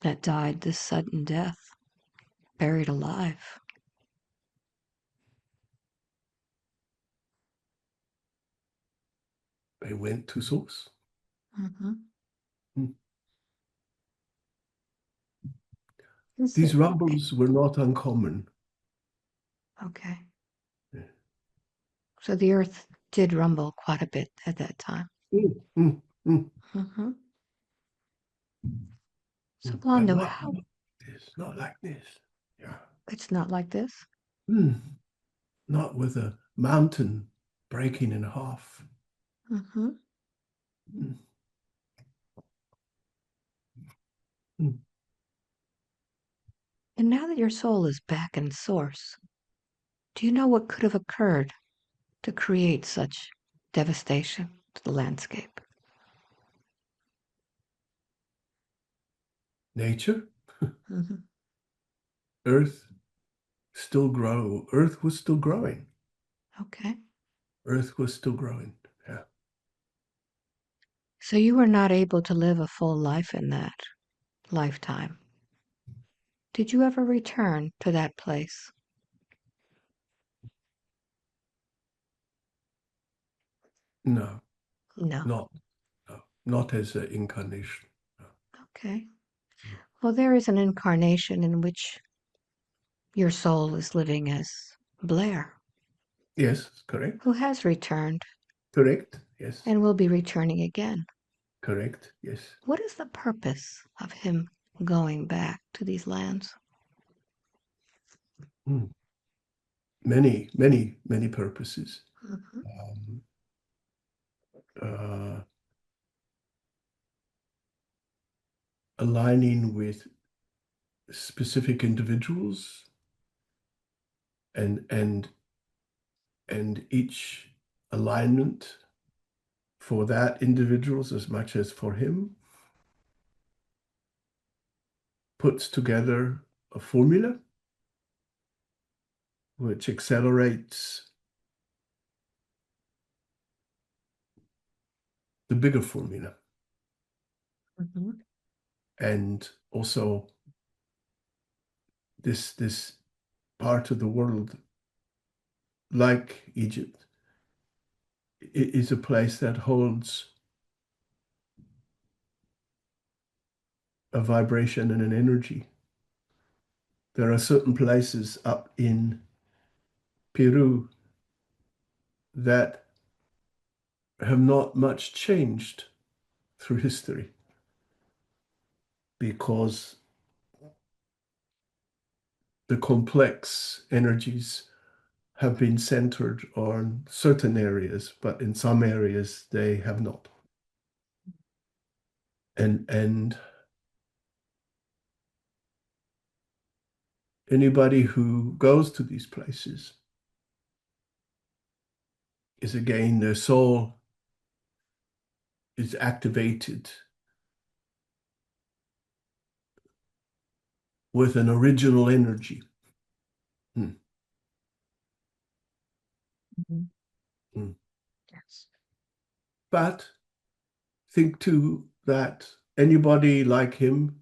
Speaker 1: that died this sudden death, buried alive?
Speaker 2: They went to source.
Speaker 1: Mm-hmm.
Speaker 2: Mm.
Speaker 1: Is
Speaker 2: These
Speaker 1: it
Speaker 2: rumbles were not uncommon.
Speaker 1: okay? So the earth did rumble quite a bit at that time.
Speaker 2: Mm, mm, mm,
Speaker 1: Mm-hmm. So,
Speaker 2: but
Speaker 1: Blondo,
Speaker 2: not
Speaker 1: how
Speaker 2: like this, not like this. Yeah.
Speaker 1: it's not like this?
Speaker 2: Mm, not with a mountain breaking in half.
Speaker 1: Mm-hmm.
Speaker 2: Mm, mm.
Speaker 1: And now that your soul is back in source, do you know what could have occurred to create such devastation to the landscape?
Speaker 2: Nature,
Speaker 1: Mm-hmm.
Speaker 2: earth still grow. Earth was still growing.
Speaker 1: Okay.
Speaker 2: Earth was still growing. Yeah.
Speaker 1: So you were not able to live a full life in that lifetime. Did you ever return to that place?
Speaker 2: No,
Speaker 1: No.
Speaker 2: not no, not as an incarnation. No.
Speaker 1: Okay. Well, there is an incarnation in which your soul is living as Blair,
Speaker 2: Yes, correct.
Speaker 1: who has returned
Speaker 2: Correct. Yes.
Speaker 1: and will be returning again.
Speaker 2: Correct. Yes.
Speaker 1: What is the purpose of him going back to these lands?
Speaker 2: Mm. Many, many, many purposes.
Speaker 1: Mhm.
Speaker 2: Um, uh, Aligning with specific individuals and and and each alignment for that individuals as much as for him puts together a formula which accelerates the bigger formula.
Speaker 1: Mm-hmm.
Speaker 2: And also this part of the world, like Egypt, is a place that holds a vibration and an energy. There are certain places up in Peru that have not much changed through history because the complex energies have been centered on certain areas, but in some areas they have not. And anybody who goes to these places is again their soul is activated with an original energy. Hmm.
Speaker 1: Mm-hmm.
Speaker 2: Hmm.
Speaker 1: Yes.
Speaker 2: But think too that anybody like him,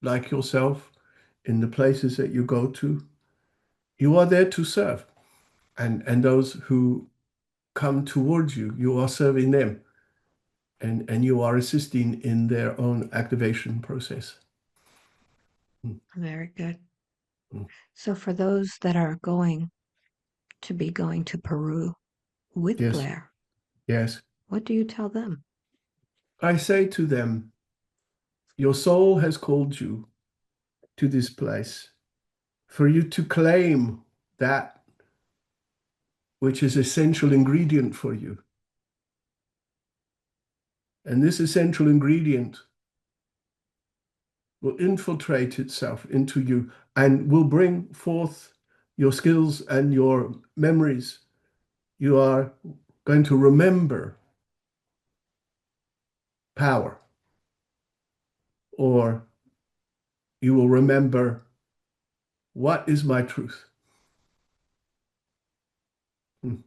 Speaker 2: like yourself, in the places that you go to, you are there to serve. And those who come towards you, you are serving them. And you are assisting in their own activation process.
Speaker 1: Very good.
Speaker 2: Mm.
Speaker 1: So for those that are going to Peru with
Speaker 2: Yes,
Speaker 1: Blair,
Speaker 2: yes.
Speaker 1: what do you tell them?
Speaker 2: I say to them, your soul has called you to this place for you to claim that which is essential ingredient for you. And this essential ingredient will infiltrate itself into you and will bring forth your skills and your memories. You are going to remember power, or you will remember what is my truth. Hmm.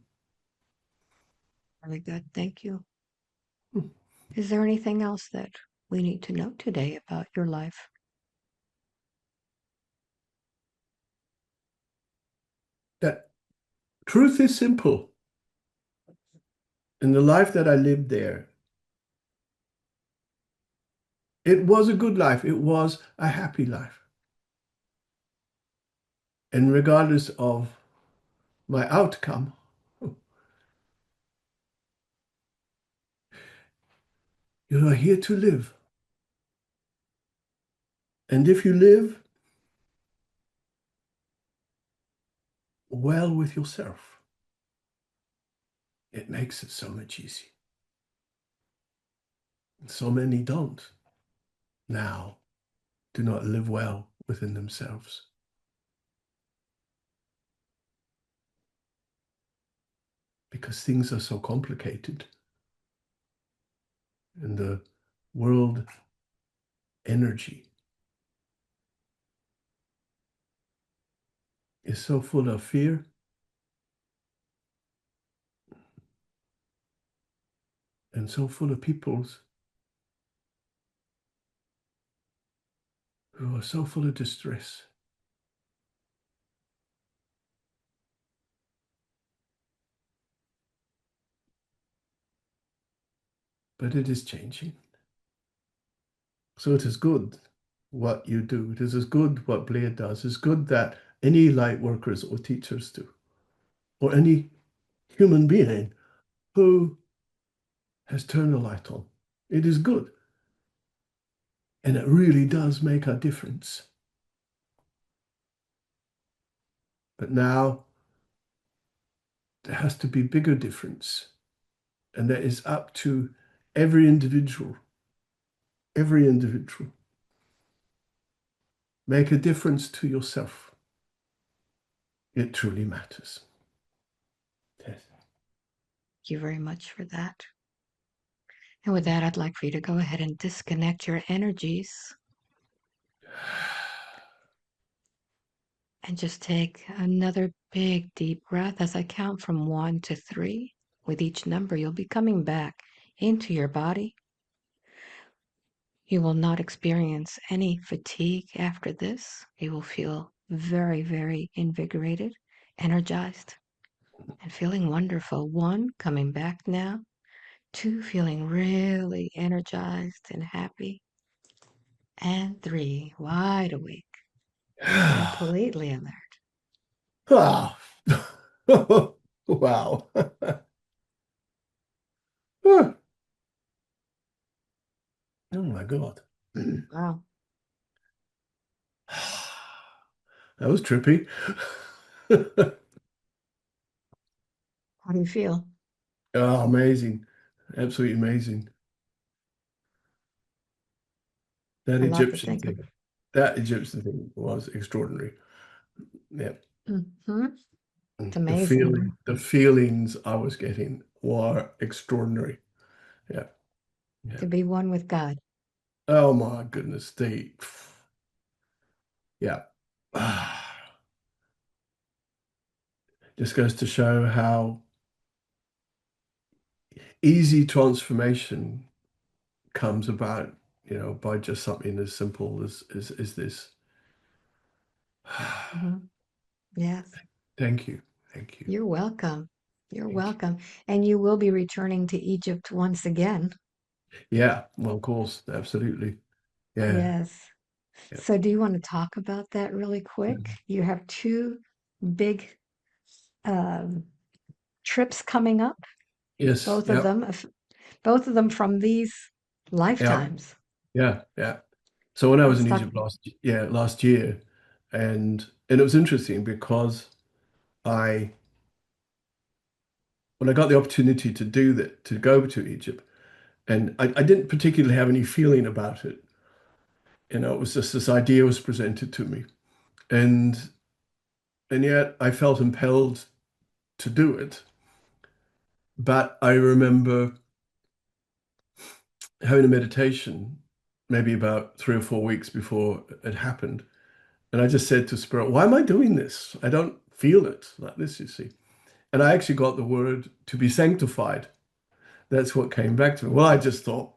Speaker 1: Very good. Thank you.
Speaker 2: Hmm.
Speaker 1: Is there anything else that we need to know today about your life?
Speaker 2: That truth is simple. In the life that I lived there, it was a good life. It was a happy life. And regardless of my outcome, you are here to live. And if you live well with yourself, it makes it so much easier. So many don't now, do not live well within themselves. Because things are so complicated. And the world energy is so full of fear and so full of peoples who are so full of distress. But it is changing. So it is good what you do. It is as good what Blair does. It's good that any light workers or teachers do, or any human being who has turned the light on. It is good. And it really does make a difference. But now there has to be bigger difference. And that is up to every individual. Every individual. Make a difference to yourself. It truly matters. Yes.
Speaker 1: Thank you very much for that. And with that, I'd like for you to go ahead and disconnect your energies And just take another big deep breath as I count from 1 to 3. With each number, you'll be coming back into your body. You will not experience any fatigue after this. You will feel very, very invigorated, energized, and feeling wonderful. 1, coming back now. 2, feeling really energized and happy. And 3, wide awake, completely alert.
Speaker 2: Wow. Wow. Oh my God.
Speaker 1: Wow.
Speaker 2: That was trippy.
Speaker 1: How do you feel?
Speaker 2: Oh, amazing. Absolutely amazing. That
Speaker 1: A lot to
Speaker 2: Egyptian
Speaker 1: think
Speaker 2: thing.
Speaker 1: about.
Speaker 2: That Egyptian thing was extraordinary. Yeah.
Speaker 1: Mm-hmm. It's
Speaker 2: The
Speaker 1: amazing.
Speaker 2: the feelings I was getting were extraordinary. Yeah. Yeah.
Speaker 1: To be one with God.
Speaker 2: Oh my goodness. Yeah. Just goes to show how easy transformation comes about, by just something as simple as this.
Speaker 1: Hmm. Yes.
Speaker 2: Thank you. Thank you.
Speaker 1: You're welcome. You're
Speaker 2: Thank you.
Speaker 1: welcome. And you will be returning to Egypt once again.
Speaker 2: Yeah, well, of course, absolutely. Yeah.
Speaker 1: Yes.
Speaker 2: Yeah.
Speaker 1: So, do you want to talk about that really quick? You have 2 big um, trips coming up,
Speaker 2: Yes.
Speaker 1: both of
Speaker 2: Yeah.
Speaker 1: them, both of them from these
Speaker 2: Yeah.
Speaker 1: lifetimes.
Speaker 2: Yeah. Yeah. So when I was
Speaker 1: Let's
Speaker 2: in
Speaker 1: talk.
Speaker 2: Egypt last year, and it was interesting because I when I got the opportunity to do that, to go to Egypt, and I didn't particularly have any feeling about it. It was just this idea was presented to me. And yet I felt impelled to do it. But I remember having a meditation maybe about 3 or 4 weeks before it happened. And I just said to Spirit, why am I doing this? I don't feel it like this, you see. And I actually got the word to be sanctified. That's what came back to me. Well, I just thought,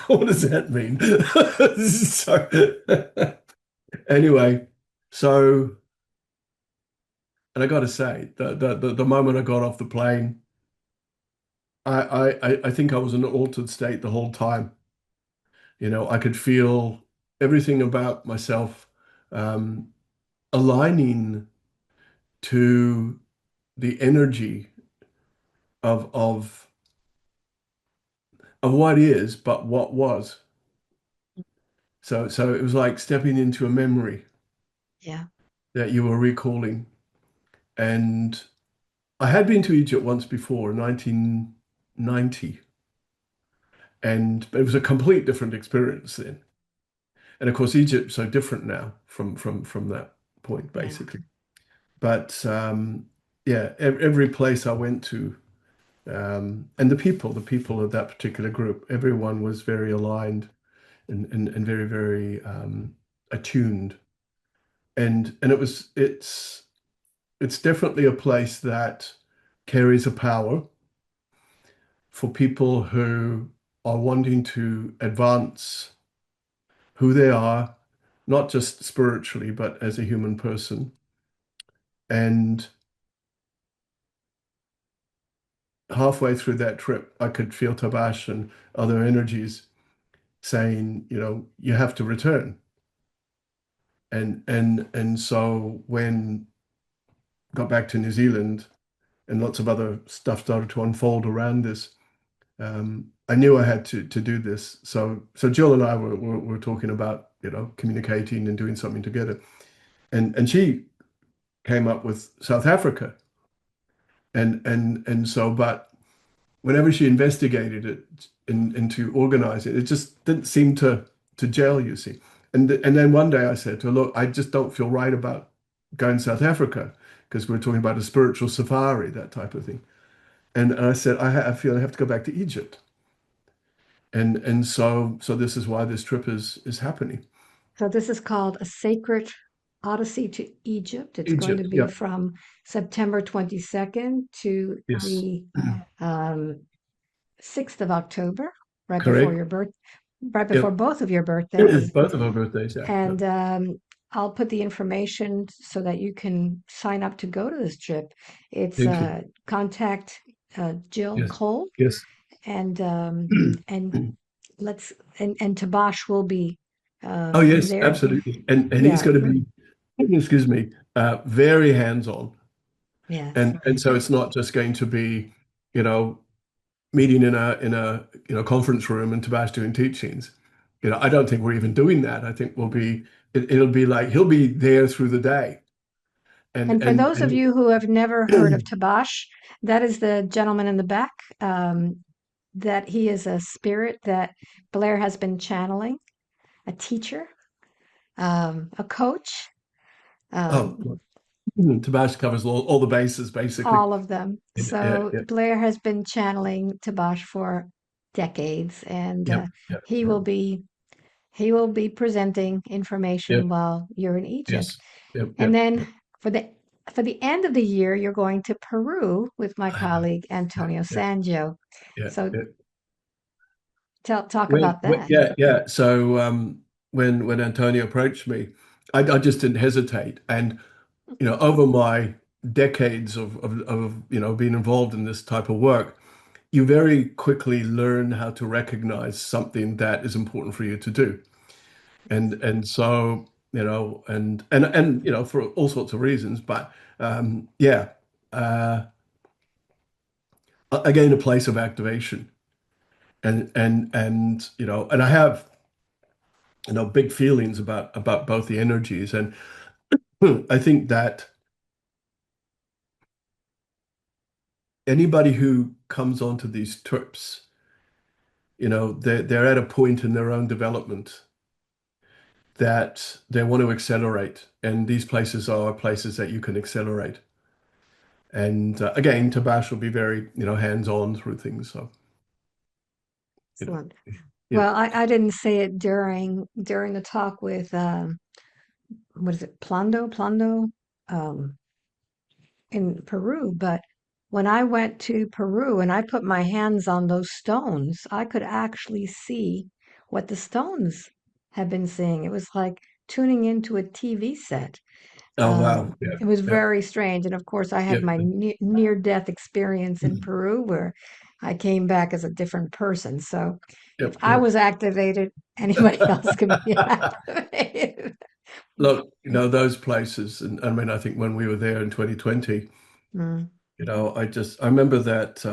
Speaker 2: what does that mean? So anyway, so, and I got to say, the moment I got off the plane, I think I was in an altered state the whole time. I could feel everything about myself um, aligning to the energy of what is, but what was. So it was like stepping into a memory
Speaker 1: Yeah.
Speaker 2: that you were recalling. And I had been to Egypt once before in 1990, and it was a complete different experience then. And of course, Egypt's so different now from that point,
Speaker 1: Yeah.
Speaker 2: basically. But yeah, every place I went to, and the people of that particular group, everyone was very aligned and very, very attuned. And it's definitely a place that carries a power for people who are wanting to advance who they are, not just spiritually, but as a human person. And halfway through that trip, I could feel Tabaash and other energies saying, you have to return. And so when got back to New Zealand and lots of other stuff started to unfold around this, I knew I had to do this. So Jill and I were talking about, communicating and doing something together. And she came up with South Africa. And so, but whenever she investigated it and to organize it, it just didn't seem to gel, you see. And then one day I said to her, look, I just don't feel right about going to South Africa because we're talking about a spiritual safari, that type of thing. And I said, I feel I have to go back to Egypt. And so this is why this trip is happening.
Speaker 1: So, this is called a sacred Odyssey to Egypt. It's going to
Speaker 2: Egypt.
Speaker 1: be
Speaker 2: Yeah.
Speaker 1: from September 22nd to
Speaker 2: Yes.
Speaker 1: the um, 6th of October, right before
Speaker 2: Correct.
Speaker 1: your birth, right before
Speaker 2: Yep.
Speaker 1: both of your birthdays.
Speaker 2: Both of our birthdays. Yeah. Yeah.
Speaker 1: And I'll put the information so that you can sign up to go to this trip. It's
Speaker 2: Thank you.
Speaker 1: contact Jill
Speaker 2: Yes.
Speaker 1: Cole
Speaker 2: Yes.
Speaker 1: and and let's and Tabash will be
Speaker 2: Oh, yes,
Speaker 1: there.
Speaker 2: absolutely. And he's
Speaker 1: Yeah,
Speaker 2: going to be, excuse me, very hands-on.
Speaker 1: yes.
Speaker 2: And so it's not just going to be, you know, meeting in a conference room and Tabaash doing teachings. I don't think we're even doing that. I think it'll be like he'll be there through the day. And
Speaker 1: And for
Speaker 2: and
Speaker 1: those of
Speaker 2: and
Speaker 1: you who have never heard of Tabash, that is the gentleman in the back. That he is a spirit that Blair has been channeling, a teacher, a coach,
Speaker 2: oh,
Speaker 1: um,
Speaker 2: Tabaash covers all the bases basically.
Speaker 1: all of them.
Speaker 2: Yeah,
Speaker 1: So
Speaker 2: yeah,
Speaker 1: Blair has been channeling Tabash for decades, and
Speaker 2: yeah, yeah,
Speaker 1: he will be he will be presenting
Speaker 2: yeah,
Speaker 1: information while you're in Egypt.
Speaker 2: yes, yeah, yeah,
Speaker 1: And then
Speaker 2: yeah.
Speaker 1: for the end of the year, you're going to Peru with my
Speaker 2: I know.
Speaker 1: colleague
Speaker 2: Yeah,
Speaker 1: Antonio
Speaker 2: yeah,
Speaker 1: Sangio.
Speaker 2: yeah,
Speaker 1: So
Speaker 2: yeah.
Speaker 1: talk about that.
Speaker 2: Yeah, yeah. So when Antonio approached me, I just didn't hesitate. And over my decades of being involved in this type of work, you very quickly learn how to recognize something that is important for you to do. And so, for all sorts of reasons, but yeah, uh, again, a place of activation. And I have big feelings about both the energies. And I think that anybody who comes onto these trips, they're at a point in their own development that they want to accelerate, and these places are places that you can accelerate. And again, Tabash will be very hands-on through things. So you know,
Speaker 1: Excellent.
Speaker 2: yeah.
Speaker 1: Well, I didn't say it during the talk with what is it, Plando, um, in Peru, but when I went to Peru and I put my hands on those stones, I could actually see what the stones have been seeing. It was like tuning into a TV set.
Speaker 2: Oh wow, yeah,
Speaker 1: It was
Speaker 2: yeah,
Speaker 1: very strange. And of course, I
Speaker 2: yeah,
Speaker 1: had my near-death experience in Peru where I came back as a different person. So if
Speaker 2: yep,
Speaker 1: I
Speaker 2: yep.
Speaker 1: was activated, anybody else can be activated.
Speaker 2: Look, those places, and I mean, I think when we were there in 2020,
Speaker 1: Mm,
Speaker 2: I remember that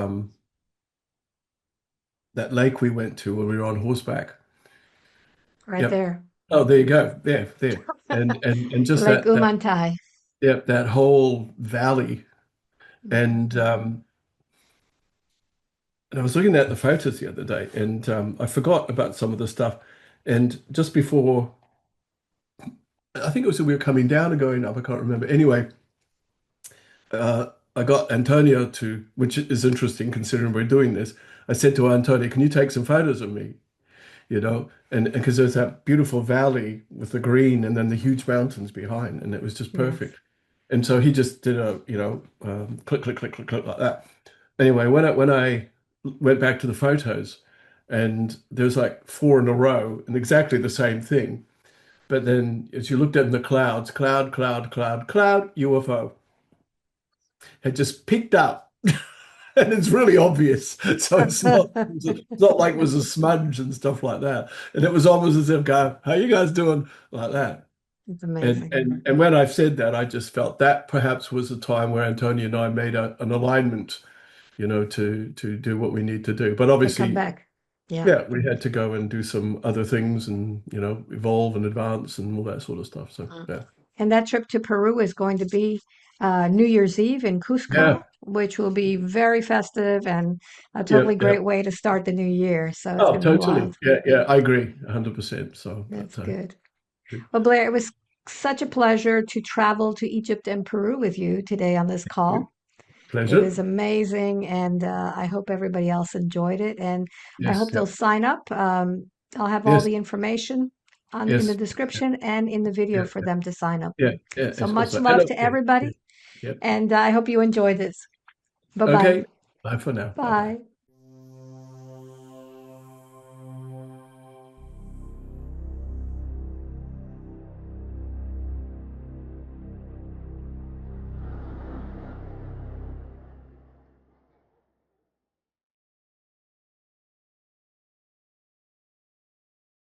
Speaker 2: lake we went to when we were on horseback.
Speaker 1: right
Speaker 2: Yep.
Speaker 1: there.
Speaker 2: Oh, there you go. There. And just
Speaker 1: Lake
Speaker 2: that
Speaker 1: Umantai.
Speaker 2: yep, that whole valley.
Speaker 1: Mm.
Speaker 2: And I was looking at the photos the other day, and I forgot about some of the stuff. And just before, I think it was we were coming down and going up. I can't remember. Anyway, I got Antonio to, which is interesting considering we're doing this. I said to Antonio, "Can you take some photos of me?" And because there's that beautiful valley with the green and then the huge mountains behind, and it was just
Speaker 1: Yes.
Speaker 2: perfect. And so he just did a, click, click, click, click, click like that. Anyway, when I went back to the photos, and there's like four in a row and exactly the same thing. But then as you looked at the clouds, cloud, cloud, cloud, cloud, UFO had just picked up. And it's really obvious. So it's not like it was a smudge and stuff like that. And it was almost as if going, how you guys doing? Like that.
Speaker 1: It's
Speaker 2: And
Speaker 1: amazing.
Speaker 2: and and when I said that, I just felt that perhaps was a time where Antonio and I made an alignment, to do what we need to do. But
Speaker 1: To come
Speaker 2: obviously,
Speaker 1: back. Yeah.
Speaker 2: yeah, we had to go and do some other things and, evolve and advance and all that sort of stuff. So
Speaker 1: Mm.
Speaker 2: yeah.
Speaker 1: And that trip to Peru is going to be New Year's Eve in Cusco,
Speaker 2: Yeah.
Speaker 1: which will be very festive and a
Speaker 2: Yeah.
Speaker 1: totally
Speaker 2: Yeah.
Speaker 1: great way to start the new year. So it's
Speaker 2: Oh,
Speaker 1: going to be
Speaker 2: totally.
Speaker 1: wild.
Speaker 2: Yeah, yeah, I agree 100%. So,
Speaker 1: That's
Speaker 2: but
Speaker 1: good. Well, Blair, it was such a pleasure to travel to Egypt and Peru with you today on this call. It
Speaker 2: pleasure.
Speaker 1: was amazing, and I hope everybody else enjoyed it. And I
Speaker 2: Yes.
Speaker 1: hope they'll
Speaker 2: Yep.
Speaker 1: sign up. I'll have all
Speaker 2: Yes.
Speaker 1: the information in the
Speaker 2: Yes.
Speaker 1: description and in the video
Speaker 2: Yeah.
Speaker 1: for them to sign up.
Speaker 2: Yeah. Yeah.
Speaker 1: So
Speaker 2: It's
Speaker 1: much
Speaker 2: also, and
Speaker 1: love to
Speaker 2: okay. Yeah.
Speaker 1: everybody,
Speaker 2: Yep.
Speaker 1: and I hope you enjoy this. Bye-bye.
Speaker 2: Okay. Bye for now. Bye bye.
Speaker 1: Bye.